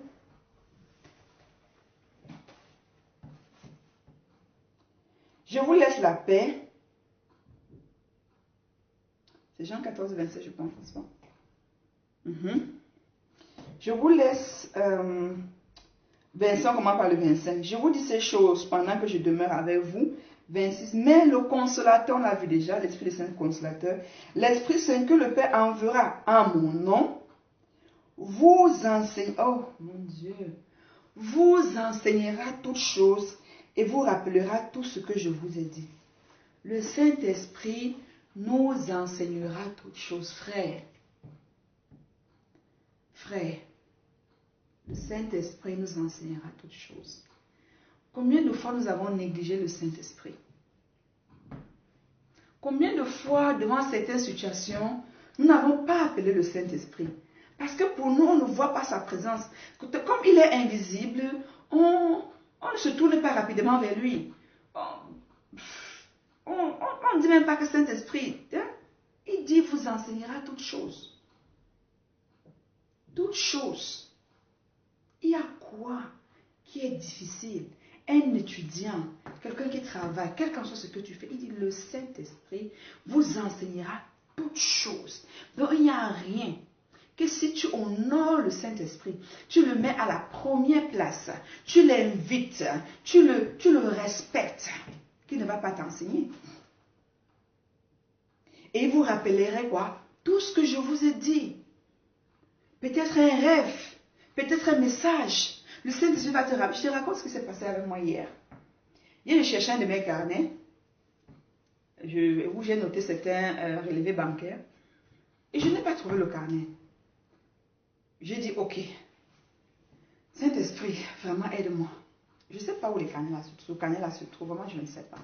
Je vous laisse la paix. C'est Jean 14, 27, je pense, n'est-ce pas? Je vous laisse, Vincent commence par le 25. Je vous dis ces choses pendant que je demeure avec vous. 26. Mais le consolateur, on l'a vu déjà, l'Esprit Saint consolateur, l'Esprit Saint que le Père enverra en mon nom, vous enseignera, oh mon Dieu, vous enseignera toutes choses et vous rappellera tout ce que je vous ai dit. Le Saint-Esprit nous enseignera toutes choses, frère. Frère, le Saint-Esprit nous enseignera toutes choses. Combien de fois nous avons négligé le Saint-Esprit? Combien de fois, devant certaines situations, nous n'avons pas appelé le Saint-Esprit? Parce que pour nous, on ne voit pas sa présence. Comme il est invisible, on ne se tourne pas rapidement vers lui. On ne dit même pas que Saint-Esprit, hein? Il dit, vous enseignera toutes choses. Toutes choses. Il y a quoi qui est difficile? Un étudiant, quelqu'un qui travaille, quel qu'en soit ce que tu fais, il dit, le Saint-Esprit vous enseignera toutes choses. Donc il n'y a rien que si tu honores le Saint-Esprit, tu le mets à la première place, tu l'invites, tu le respectes, qu'il ne va pas t'enseigner. Et il vous rappellerait quoi? Tout ce que je vous ai dit. Peut-être un rêve, peut-être un message. Le Saint-Esprit va te rappeler. Je te raconte ce qui s'est passé avec moi hier. Hier, je cherchais un de mes carnets où j'ai noté certains relevés bancaires. Et je n'ai pas trouvé le carnet. J'ai dit, ok, Saint-Esprit, vraiment aide-moi. Je ne sais pas où le carnet là se trouve. Vraiment, je ne sais pas.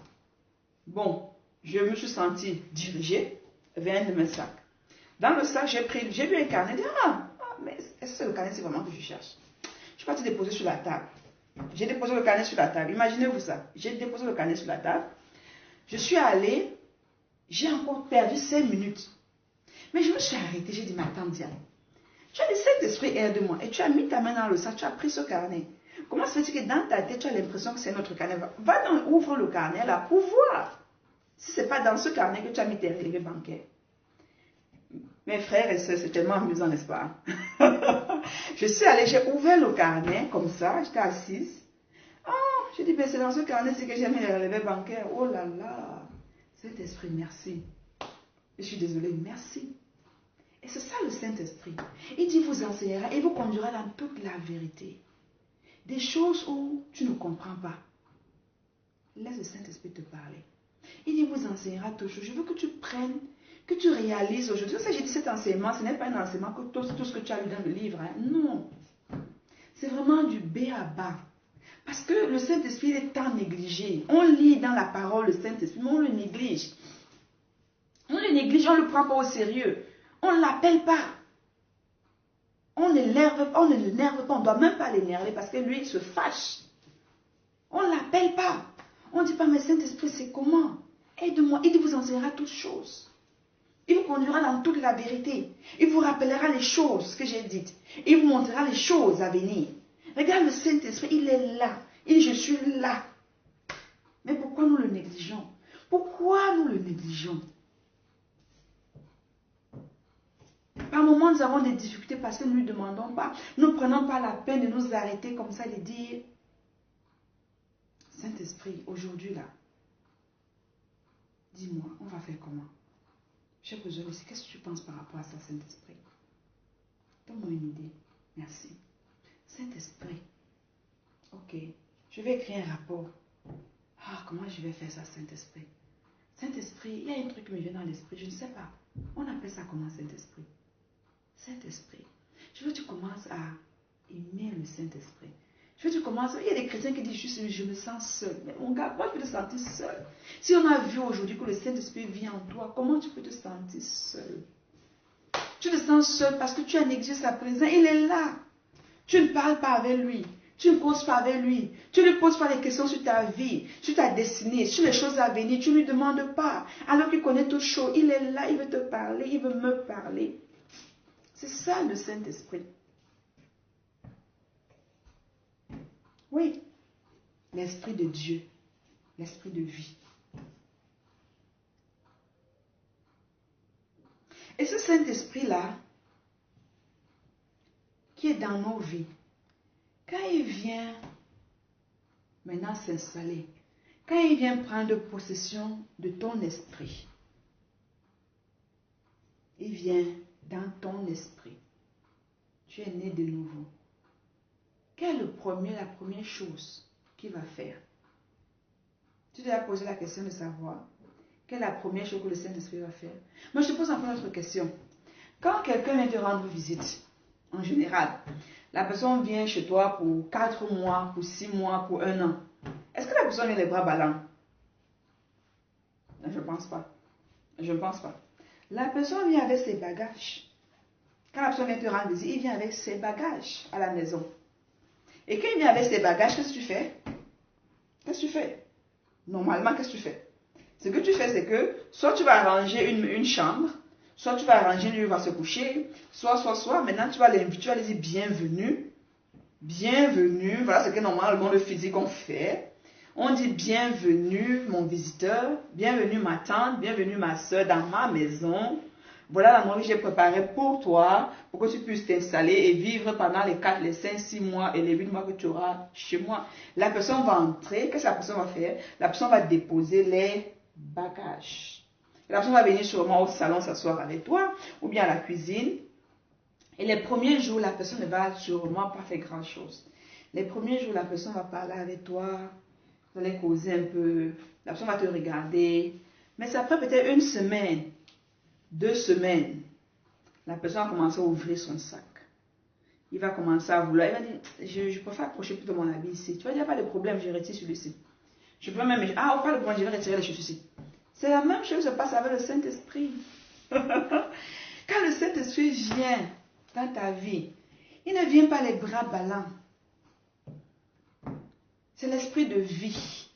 Bon, je me suis sentie dirigée vers un de mes sacs. Dans le sac, j'ai vu un carnet. J'ai dit, mais est-ce que c'est le carnet, c'est vraiment que je cherche? Je suis partie déposer sur la table. J'ai déposé le carnet sur la table. Imaginez-vous ça. J'ai déposé le carnet sur la table. Je suis allée. J'ai encore perdu 5 minutes. Mais je me suis arrêtée. J'ai dit, mais attends, Diane. Tu as dit, Saint-Esprit, aide-moi. Et tu as mis ta main dans le sac, tu as pris ce carnet. Comment se fait-il que dans ta tête, tu as l'impression que c'est notre carnet? Ouvre le carnet là pour voir. Si ce n'est pas dans ce carnet que tu as mis tes relevés bancaires. Mes frères et sœurs, c'est tellement amusant, n'est-ce pas? Je suis allée, j'ai ouvert le carnet comme ça, j'étais assise. Oh, j'ai dit, ben c'est dans ce carnet que j'ai mis les relevés bancaires. Oh là là, Saint-Esprit, merci. Je suis désolée, merci. Et c'est ça le Saint-Esprit. Il dit, vous enseignera et vous conduira dans toute la vérité. Des choses où tu ne comprends pas. Laisse le Saint-Esprit te parler. Il dit, vous enseignera toujours. Je veux que tu prennes, que tu réalises aujourd'hui. Ça, j'ai dit cet enseignement, ce n'est pas un enseignement que tout ce que tu as lu dans le livre. Hein. Non. C'est vraiment du B à bas. Parce que le Saint-Esprit est tant négligé. On lit dans la parole le Saint-Esprit, mais on le néglige. On le néglige, on ne le prend pas au sérieux. On ne l'appelle pas. On ne l'énerve pas, on ne doit même pas l'énerver parce que lui, il se fâche. On ne l'appelle pas. On ne dit pas, mais Saint-Esprit, c'est comment? Aide-moi. Il vous enseignera toutes choses. Il vous conduira dans toute la vérité. Il vous rappellera les choses que j'ai dites. Il vous montrera les choses à venir. Regarde le Saint-Esprit, il est là. Il dit, je suis là. Mais pourquoi nous le négligeons? Pourquoi nous le négligeons? Par moments, nous avons des difficultés parce que nous ne lui demandons pas. Nous ne prenons pas la peine de nous arrêter comme ça et de dire, Saint-Esprit, aujourd'hui là, dis-moi, on va faire comment? J'ai besoin de ça. Qu'est-ce que tu penses par rapport à ça, Saint-Esprit? Donne-moi une idée. Merci. Saint-Esprit, ok, je vais écrire un rapport. Ah, comment je vais faire ça, Saint-Esprit? Saint-Esprit, il y a un truc qui me vient dans l'esprit, je ne sais pas. On appelle ça comment, Saint-Esprit? Saint-Esprit, je veux que tu commences à aimer le Saint-Esprit. Je veux que tu commences, il y a des chrétiens qui disent juste, je me sens seul. Mais mon gars, comment tu peux te sentir seul? Si on a vu aujourd'hui que le Saint-Esprit vit en toi, comment tu peux te sentir seul? Tu te sens seul parce que tu as négligé sa présence, il est là. Tu ne parles pas avec lui. Tu ne causes pas avec lui. Tu ne lui poses pas des questions sur ta vie, sur ta destinée, sur les choses à venir. Tu ne lui demandes pas. Alors qu'il connaît toutes choses. Il est là, il veut te parler, il veut me parler. C'est ça le Saint-Esprit. Oui. L'Esprit de Dieu. L'Esprit de vie. Et ce Saint-Esprit-là, qui est dans nos vies, quand il vient maintenant s'installer, quand il vient prendre possession de ton esprit, il vient dans ton esprit. Tu es né de nouveau. Quelle est la première chose qu'il va faire? Tu t'es posé la question de savoir quelle est la première chose que le Saint-Esprit va faire. Moi, je te pose encore une autre question. Quand quelqu'un vient te rendre visite, en général, la personne vient chez toi pour 4 mois, pour 6 mois, pour 1 an. Est-ce que la personne vient les bras ballants? Je ne pense pas. Je ne pense pas. La personne vient avec ses bagages. Quand la personne vient te rendre visite, il vient avec ses bagages à la maison. Et quand il vient avec ses bagages, qu'est-ce que tu fais? Qu'est-ce que tu fais? Normalement, qu'est-ce que tu fais? Ce que tu fais, c'est que soit tu vas arranger une chambre, soit tu vas arranger lui, il va se coucher, soit, maintenant tu vas l'inviter, tu vas lui dire bienvenue, bienvenue, voilà ce que normalement le physique on fait. On dit bienvenue mon visiteur, bienvenue ma tante, bienvenue ma soeur dans ma maison. Voilà la nourriture que j'ai préparée pour toi, pour que tu puisses t'installer et vivre pendant les 4, les 5, 6 mois et les 8 mois que tu auras chez moi. La personne va entrer, qu'est-ce que la personne va faire? La personne va déposer les bagages. La personne va venir sûrement au salon s'asseoir avec toi, ou bien à la cuisine. Et les premiers jours, la personne ne va sûrement pas faire grand chose. Les premiers jours, la personne va parler avec toi, vous allez causer un peu, la personne va te regarder. Mais c'est après peut-être 1 semaine, 2 semaines, la personne va commencer à ouvrir son sac. Il va commencer à vouloir, il va dire, je préfère accrocher plutôt mon habit ici. Tu vois, il n'y a pas de problème, je retire celui-ci. Je peux même, pas de problème, je vais retirer les chaussures ici. C'est la même chose qui se passe avec le Saint-Esprit. Quand le Saint-Esprit vient dans ta vie, il ne vient pas les bras ballants. C'est l'esprit de vie.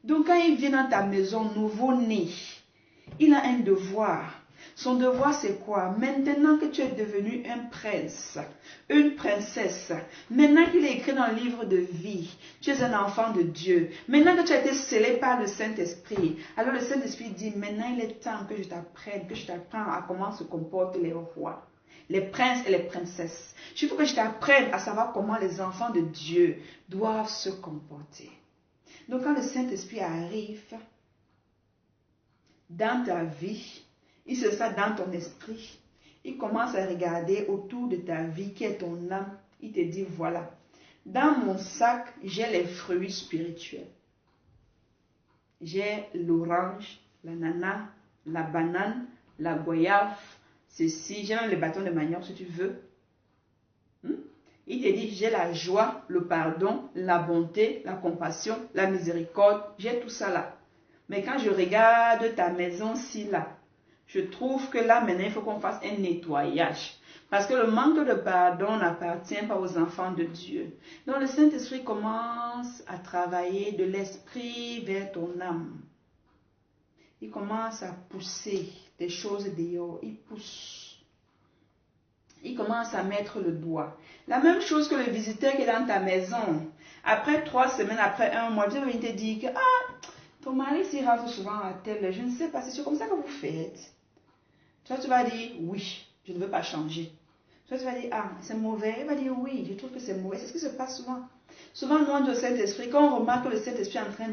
Donc quand il vient dans ta maison nouveau-né, il a un devoir. Son devoir, c'est quoi? Maintenant que tu es devenu un prince, une princesse, maintenant qu'il est écrit dans le livre de vie, tu es un enfant de Dieu, maintenant que tu as été scellé par le Saint-Esprit, alors le Saint-Esprit dit, maintenant il est temps que je t'apprends à comment se comportent les rois, les princes et les princesses. Il faut que je t'apprenne à savoir comment les enfants de Dieu doivent se comporter. Donc quand le Saint-Esprit arrive dans ta vie, il se sent dans ton esprit. Il commence à regarder autour de ta vie qui est ton âme. Il te dit, voilà, dans mon sac, j'ai les fruits spirituels. J'ai l'orange, l'ananas, la banane, la goyave, ceci. J'ai même les bâtons de manioc si tu veux. Il te dit, j'ai la joie, le pardon, la bonté, la compassion, la miséricorde. J'ai tout ça là. Mais quand je regarde ta maison-ci là, je trouve que là, maintenant, il faut qu'on fasse un nettoyage. Parce que le manque de pardon n'appartient pas aux enfants de Dieu. Donc, le Saint-Esprit commence à travailler de l'esprit vers ton âme. Il commence à pousser des choses dehors. Il pousse. Il commence à mettre le doigt. La même chose que le visiteur qui est dans ta maison. Après 3 semaines, après 1 mois, Dieu va te dire que, ton mari s'y rentre souvent à tel, je ne sais pas, c'est comme ça que vous faites. Toi, tu vas dire, oui, je ne veux pas changer. Toi, tu vas dire, c'est mauvais. Il va dire, oui, je trouve que c'est mauvais. C'est ce qui se passe souvent. Souvent, nous, dans le Saint-Esprit, quand on remarque que le Saint-Esprit est en train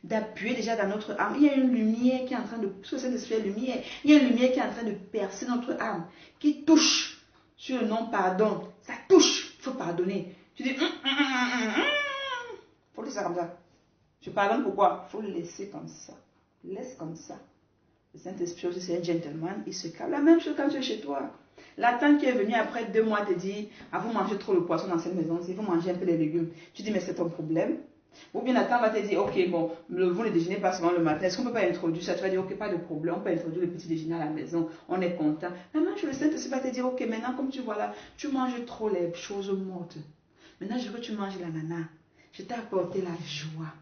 d'appuyer déjà dans notre âme, il y a une lumière qui est en train de, parce que le Saint-Esprit est lumière, il y a une lumière qui est en train de percer notre âme, qui touche sur le non-pardon. Ça touche, il faut pardonner. Tu dis, il faut laisser ça comme ça. Je pardonne pourquoi? Il faut le laisser comme ça. Laisse comme ça. Le Saint-Esprit aussi, c'est un gentleman, il se calme. La même chose quand tu es chez toi. La tante qui est venue après 2 mois te dit, vous mangez trop le poisson dans cette maison, il faut manger un peu les légumes. Tu dis, mais c'est ton problème. Ou bien la tante va te dire, ok, bon, vous ne déjeunez pas souvent le matin, est-ce qu'on ne peut pas introduire ça? Tu vas dire, ok, pas de problème, on peut introduire le petit déjeuner à la maison, on est content. La même chose, le Saint-Esprit va te dire, ok, maintenant, comme tu vois là, tu manges trop les choses mortes. Maintenant, je veux que tu manges l'ananas. Je t'ai apporté la joie.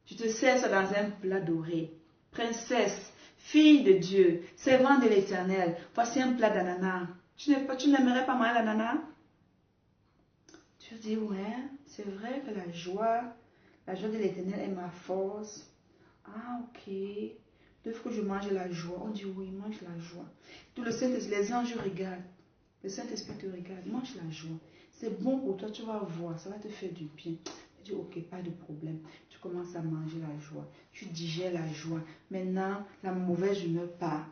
Tu te sers ça dans un plat doré. Princesse, fille de Dieu, servante de l'Éternel, voici un plat d'ananas. Tu n'aimerais pas manger l'ananas? Tu dis, ouais, c'est vrai que la joie de l'Éternel est ma force. Ok. Il faut que je mange la joie. On dit, oui, mange la joie. Tout le Saint-Esprit, les anges regardent. Le Saint-Esprit te regarde, mange la joie. C'est bon pour toi, tu vas voir, ça va te faire du bien. Tu dis, ok, pas de problème. Tu commences à manger la joie. Tu digères la joie. Maintenant, la mauvaise humeur part.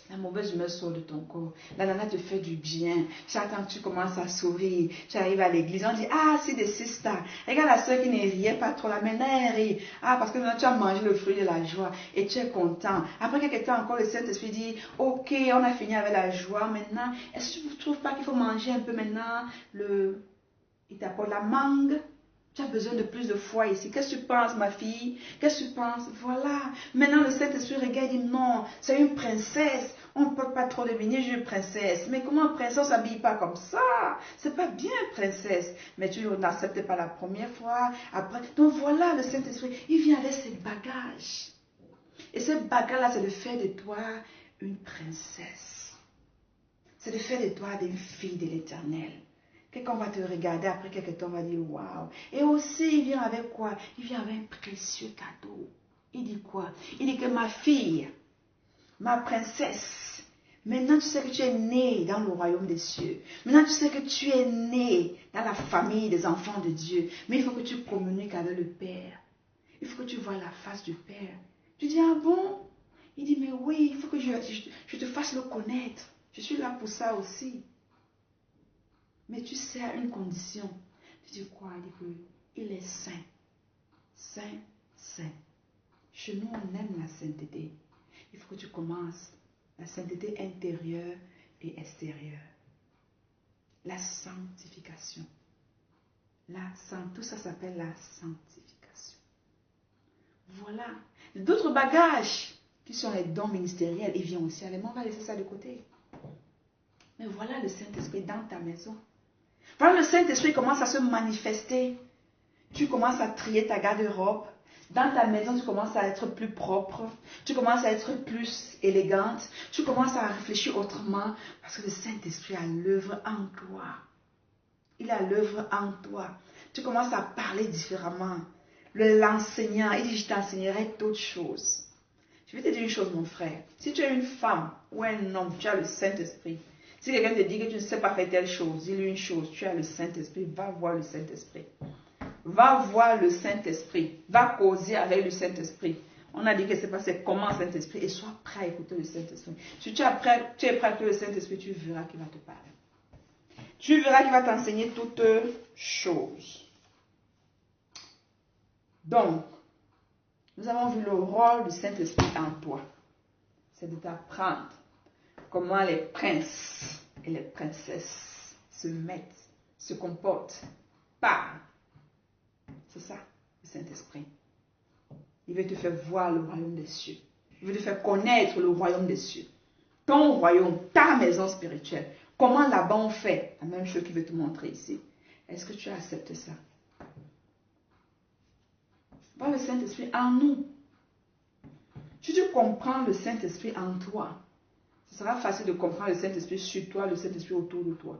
La mauvaise humeur sort de ton corps. L'ananas te fait du bien. Chaque temps que tu commences à sourire, tu arrives à l'église, on dit, c'est des sisters. Regarde la soeur qui ne riait pas trop, là, maintenant elle rit. Parce que maintenant tu as mangé le fruit de la joie et tu es content. Après quelques temps encore, le Saint-Esprit dit, ok, on a fini avec la joie. Maintenant, est-ce que tu ne trouves pas qu'il faut manger un peu maintenant il t'apporte la mangue? Tu as besoin de plus de foi ici. Qu'est-ce que tu penses, ma fille? Qu'est-ce que tu penses? Voilà. Maintenant, le Saint-Esprit regarde et dit, non, c'est une princesse. On ne peut pas trop devenir une princesse. Mais comment une princesse ne s'habille pas comme ça? C'est pas bien, princesse. Mais tu n'acceptes pas la première fois. Après, donc voilà, le Saint-Esprit, il vient avec ses bagages. Et ce bagage-là, c'est de faire de toi une princesse. C'est de faire de toi une fille de l'Éternel. Quelqu'un va te regarder après quelques temps, va dire waouh. Et aussi, il vient avec quoi? Il vient avec un précieux cadeau. Il dit quoi? Il dit que ma fille, ma princesse, maintenant tu sais que tu es née dans le royaume des cieux. Maintenant tu sais que tu es née dans la famille des enfants de Dieu. Mais il faut que tu communiques avec le Père. Il faut que tu vois la face du Père. Tu dis, ah bon? Il dit, mais oui, il faut que je te fasse le connaître. Je suis là pour ça aussi. Mais tu sais à une condition. Tu dis quoi? Il dit qu'il est saint. Saint, saint. Chez nous, on aime la sainteté. Il faut que tu commences la sainteté intérieure et extérieure. La sanctification. Tout ça s'appelle la sanctification. Voilà. D'autres bagages qui sont les dons ministériels, ils viennent aussi. Allez, on va laisser ça de côté. Mais voilà le Saint-Esprit dans ta maison. Voilà le Saint-Esprit commence à se manifester. Tu commences à trier ta garde-robe. Dans ta maison, tu commences à être plus propre. Tu commences à être plus élégante. Tu commences à réfléchir autrement parce que le Saint-Esprit a l'œuvre en toi. Il a l'œuvre en toi. Tu commences à parler différemment. L'enseignant, il dit, je t'enseignerai d'autres choses. Je vais te dire une chose, mon frère. Si tu es une femme ou un homme, tu as le Saint-Esprit. Si quelqu'un te dit que tu ne sais pas faire telle chose, dis-lui une chose, tu as le Saint-Esprit, va voir le Saint-Esprit. Va voir le Saint-Esprit. Va causer avec le Saint-Esprit. On a dit que c'est comment le Saint-Esprit et sois prêt à écouter le Saint-Esprit. Si tu es prêt à écouter le Saint-Esprit, tu verras qu'il va te parler. Tu verras qu'il va t'enseigner toutes choses. Donc, nous avons vu le rôle du Saint-Esprit en toi. C'est de t'apprendre comment les princes et les princesses se mettent, se comportent, parlent. C'est ça, le Saint-Esprit. Il veut te faire voir le royaume des cieux. Il veut te faire connaître le royaume des cieux. Ton royaume, ta maison spirituelle. Comment là-bas on fait? La même chose qu'il veut te montrer ici. Est-ce que tu acceptes ça? Voir le Saint-Esprit en nous. Si tu comprends le Saint-Esprit en toi, ce sera facile de comprendre le Saint-Esprit sur toi, le Saint-Esprit autour de toi.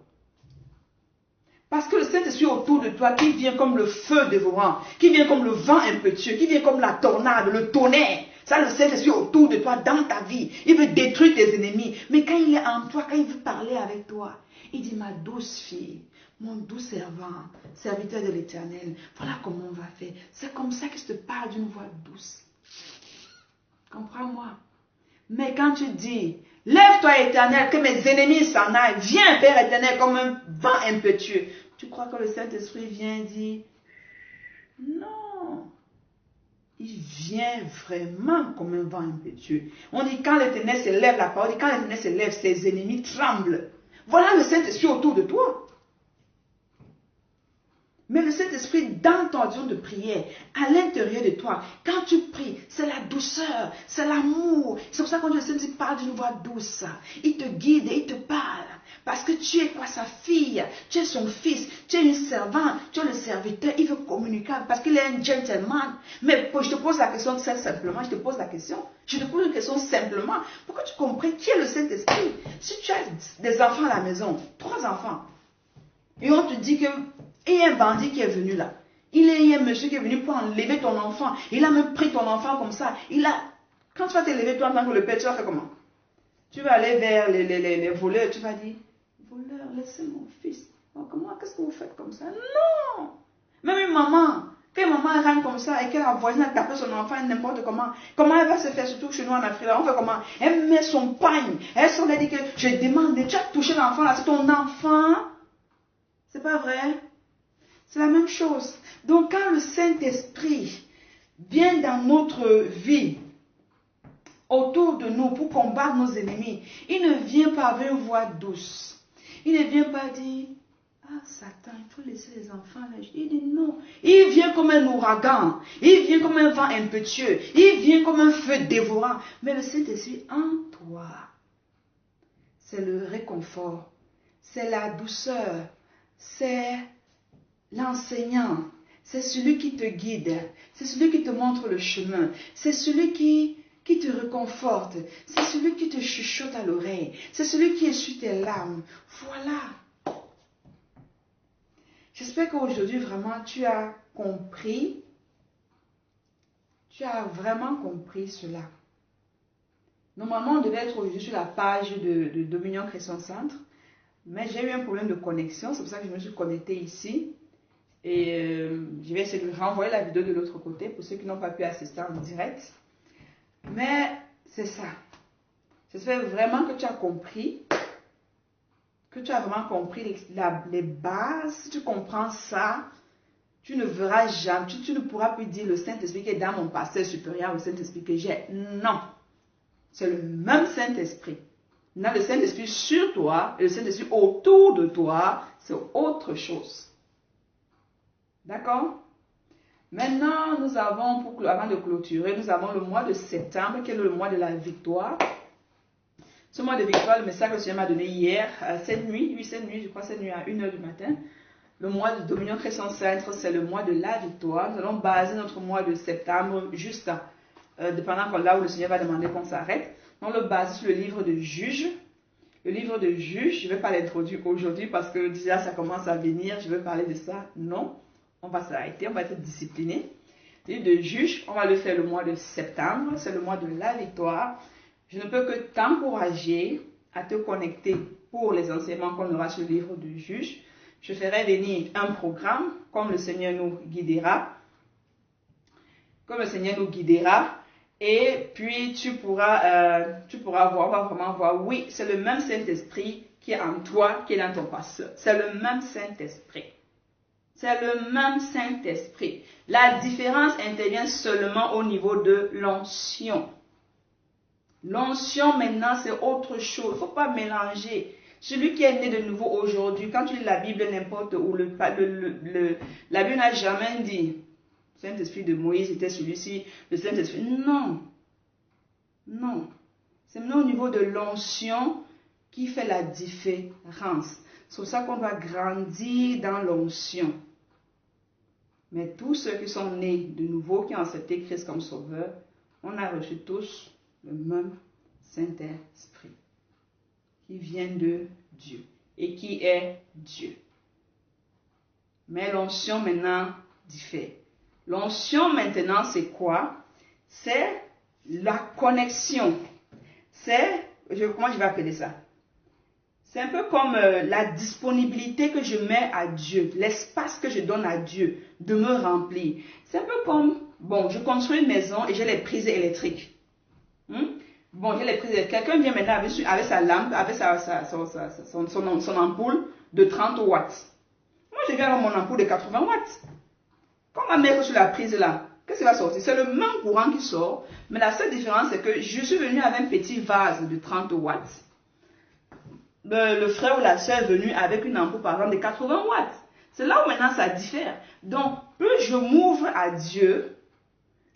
Parce que le Saint-Esprit autour de toi, qui vient comme le feu dévorant, qui vient comme le vent impétueux, qui vient comme la tornade, le tonnerre, ça, le Saint-Esprit autour de toi, dans ta vie, il veut détruire tes ennemis. Mais quand il est en toi, quand il veut parler avec toi, il dit, ma douce fille, mon doux servant, serviteur de l'Éternel, voilà comment on va faire. C'est comme ça qu'il te parle d'une voix douce. Comprends-moi. Mais quand tu dis, lève-toi Éternel, que mes ennemis s'en aillent, viens Père Éternel comme un vent impétueux. Tu crois que le Saint-Esprit vient dire, non. Il vient vraiment comme un vent impétueux. On dit quand l'Éternel se lève, la parole dit quand l'Éternel se lève, ses ennemis tremblent. Voilà le Saint-Esprit autour de toi. Mais le Saint-Esprit dans ton dieu de prière, à l'intérieur de toi, quand tu pries, c'est la douceur, c'est l'amour. C'est pour ça que quand le Saint-Esprit parle d'une voix douce, il te guide et il te parle. Parce que tu es quoi, sa fille, tu es son fils, tu es une servante, tu es le serviteur, il veut communiquer parce qu'il est un gentleman. Mais je te pose la question très simplement, je te pose une question simplement pour que tu comprennes qui est le Saint-Esprit. Si tu as des enfants à la maison, 3 enfants, et on te dit que il y a un bandit qui est venu là. Il y a un monsieur qui est venu pour enlever ton enfant. Il a même pris ton enfant comme ça. Quand tu vas te lever toi en tant que le père, tu vas faire comment? Tu vas aller vers les voleurs. Tu vas dire, voleurs, laissez mon fils. Oh, qu'est-ce que vous faites comme ça? Non! Même une maman. Quand une maman rentre comme ça et que la voisine a tapé son enfant n'importe comment elle va se faire, surtout chez nous en Afrique, là, on fait comment? Elle met son pagne. Elle sort, elle dit que je demande, tu as touché l'enfant là, c'est ton enfant. C'est pas vrai? C'est la même chose. Donc quand le Saint-Esprit vient dans notre vie, autour de nous, pour combattre nos ennemis, il ne vient pas avec une voix douce. Il ne vient pas dire, ah Satan, il faut laisser les enfants là. Il dit non. Il vient comme un ouragan. Il vient comme un vent impétueux. Il vient comme un feu dévorant. Mais le Saint-Esprit en toi, c'est le réconfort. C'est la douceur. C'est l'enseignant, c'est celui qui te guide, c'est celui qui te montre le chemin, c'est celui qui te réconforte, c'est celui qui te chuchote à l'oreille, c'est celui qui essuie tes larmes. Voilà. J'espère qu'aujourd'hui vraiment tu as compris, tu as vraiment compris cela. Normalement on devait être aujourd'hui sur la page de Dominion Chrétien Centre, mais j'ai eu un problème de connexion, c'est pour ça que je me suis connectée ici. Et je vais essayer de renvoyer la vidéo de l'autre côté pour ceux qui n'ont pas pu assister en direct. Mais c'est ça. J'espère vraiment que tu as compris. Que tu as vraiment compris les bases. Si tu comprends ça, tu ne verras jamais, tu ne pourras plus dire le Saint-Esprit qui est dans mon pasteur supérieur, le Saint-Esprit que j'ai. Non. C'est le même Saint-Esprit. Maintenant, le Saint-Esprit sur toi et le Saint-Esprit autour de toi, c'est autre chose. D'accord? Maintenant, nous avons, avant de clôturer, nous avons le mois de septembre, qui est le mois de la victoire. Ce mois de victoire, le message que le Seigneur m'a donné hier, cette nuit, je crois cette nuit à 1h du matin, le mois de Dominion Chrétien Centre, c'est le mois de la victoire. Nous allons baser notre mois de septembre juste dépendant là où le Seigneur va demander qu'on s'arrête. On le base sur le livre de Juges. Le livre de Juges, je ne vais pas l'introduire aujourd'hui parce que déjà ça commence à venir, je vais parler de ça. Non, on va s'arrêter, on va être discipliné. Le livre de Juges, on va le faire le mois de septembre, c'est le mois de la victoire. Je ne peux que t'encourager à te connecter pour les enseignements qu'on aura sur le livre de Juges. Je ferai venir un programme comme le Seigneur nous guidera. Comme le Seigneur nous guidera. Et puis tu pourras voir, on va vraiment voir, oui, c'est le même Saint-Esprit qui est en toi, qui est dans ton pasteur. C'est le même Saint-Esprit. C'est le même Saint-Esprit. La différence intervient seulement au niveau de l'onction. L'onction maintenant c'est autre chose. Il ne faut pas mélanger. Celui qui est né de nouveau aujourd'hui, quand tu lis la Bible n'importe où, la Bible n'a jamais dit Saint-Esprit de Moïse était celui-ci, le Saint-Esprit. Non. Non. C'est maintenant au niveau de l'onction qui fait la différence. C'est pour ça qu'on doit grandir dans l'onction. Mais tous ceux qui sont nés de nouveau, qui ont accepté Christ comme sauveur, on a reçu tous le même Saint-Esprit qui vient de Dieu et qui est Dieu. Mais l'onction maintenant diffère. L'onction maintenant, c'est quoi? C'est la connexion. C'est, comment je vais appeler ça? C'est un peu comme la disponibilité que je mets à Dieu, l'espace que je donne à Dieu de me remplir. C'est un peu comme, bon, je construis une maison et j'ai les prises électriques. Bon, j'ai les prises électriques. Quelqu'un vient maintenant avec sa lampe, avec son ampoule de 30 watts. Moi, je viens avec mon ampoule de 80 watts. Quand on va mettre sur la prise là, qu'est-ce qui va sortir? C'est le même courant qui sort, mais la seule différence c'est que je suis venu avec un petit vase de 30 watts. Le frère ou la soeur est venu avec une ampoule par exemple de 80 watts. C'est là où maintenant ça diffère. Donc, plus je m'ouvre à Dieu,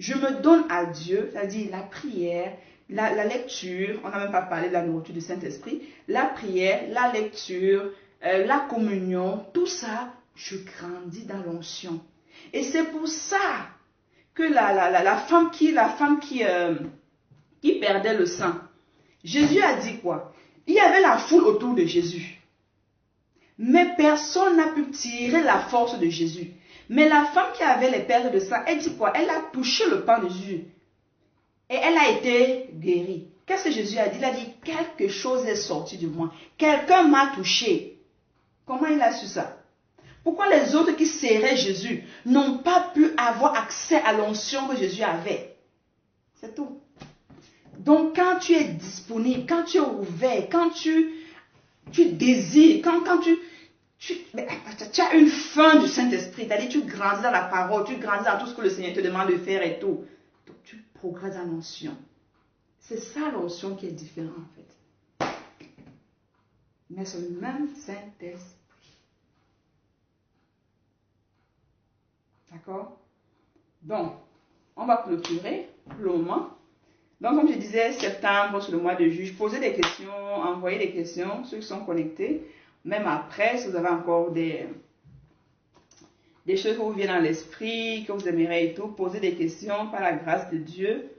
je me donne à Dieu, c'est-à-dire la prière, la lecture, on n'a même pas parlé de la nourriture du Saint-Esprit, la prière, la lecture, la communion, tout ça, je grandis dans l'onction. Et c'est pour ça que la femme qui perdait le sang, Jésus a dit quoi? Il y avait la foule autour de Jésus. Mais personne n'a pu tirer la force de Jésus. Mais la femme qui avait les pertes de sang, elle dit quoi? Elle a touché le pain de Jésus. Et elle a été guérie. Qu'est-ce que Jésus a dit? Il a dit, quelque chose est sorti de moi. Quelqu'un m'a touché. Comment il a su ça? Pourquoi les autres qui serraient Jésus n'ont pas pu avoir accès à l'onction que Jésus avait? C'est tout. Donc, quand tu es disponible, quand tu es ouvert, quand tu désires, quand tu as une faim du Saint-Esprit, c'est-à-dire tu grandis dans la parole, tu grandis dans tout ce que le Seigneur te demande de faire et tout. Donc, tu progresses dans l'onction. C'est ça l'onction qui est différente en fait. Mais c'est le même Saint-Esprit. D'accord? Donc, on va clôturer pour le moment. Donc, comme je disais, septembre, c'est le mois de juge. Posez des questions, envoyez des questions, ceux qui sont connectés. Même après, si vous avez encore des choses qui vous viennent à l'esprit, que vous aimeriez et tout, posez des questions par la grâce de Dieu.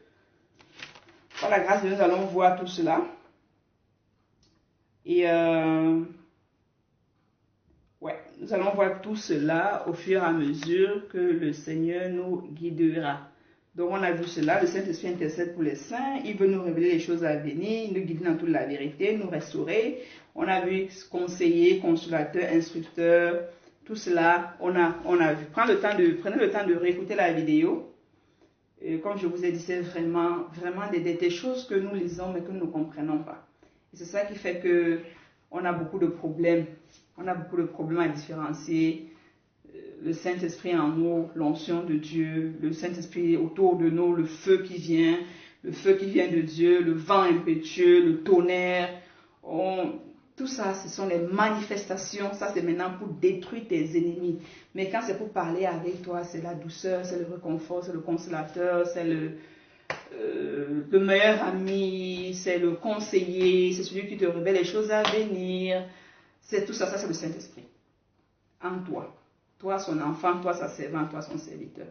Par la grâce de Dieu, nous allons voir tout cela. Et nous allons voir tout cela au fur et à mesure que le Seigneur nous guidera. Donc on a vu cela, le Saint-Esprit intercède pour les saints, il veut nous révéler les choses à venir, nous guider dans toute la vérité, nous restaurer. On a vu conseiller, consolateur, instructeur, tout cela, on a vu. Prenez le temps de réécouter la vidéo. Et comme je vous ai dit, c'est vraiment des choses que nous lisons mais que nous ne comprenons pas. Et c'est ça qui fait que on a beaucoup de problèmes. On a beaucoup de problèmes à différencier. Le Saint-Esprit en nous, l'onction de Dieu, le Saint-Esprit autour de nous, le feu qui vient de Dieu, le vent impétueux, le tonnerre. Tout ça, ce sont les manifestations. Ça, c'est maintenant pour détruire tes ennemis. Mais quand c'est pour parler avec toi, c'est la douceur, c'est le réconfort, c'est le consolateur, c'est le meilleur ami, c'est le conseiller, c'est celui qui te révèle les choses à venir. C'est tout ça, ça c'est le Saint-Esprit. en toi. Toi, son enfant, toi, sa servante, toi, son serviteur.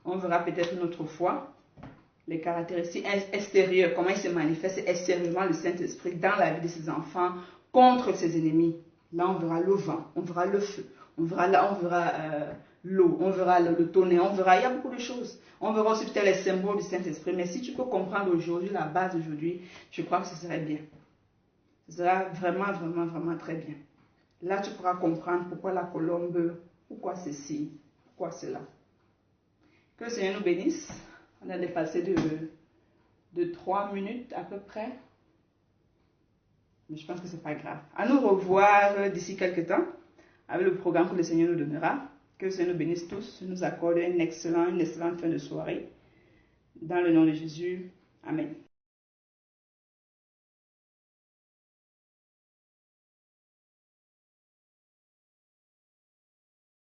On verra peut-être une autre fois les caractéristiques extérieures, comment il se manifeste extérieurement le Saint-Esprit dans la vie de ses enfants contre ses ennemis. Là, on verra le vent, on verra le feu, on verra l'eau, on verra le tonnerre, on verra, il y a beaucoup de choses. On verra aussi peut-être les symboles du Saint-Esprit. Mais si tu peux comprendre aujourd'hui, la base d'aujourd'hui, je crois que ce serait bien. Ce sera vraiment, vraiment, vraiment très bien. Là, tu pourras comprendre pourquoi la colombe, pourquoi ceci, pourquoi cela. Que le Seigneur nous bénisse. On a dépassé de 3 minutes à peu près. Mais je pense que ce n'est pas grave. À nous revoir d'ici quelques temps avec le programme que le Seigneur nous donnera. Que le Seigneur nous bénisse tous, nous accorde une excellente fin de soirée. Dans le nom de Jésus. Amen.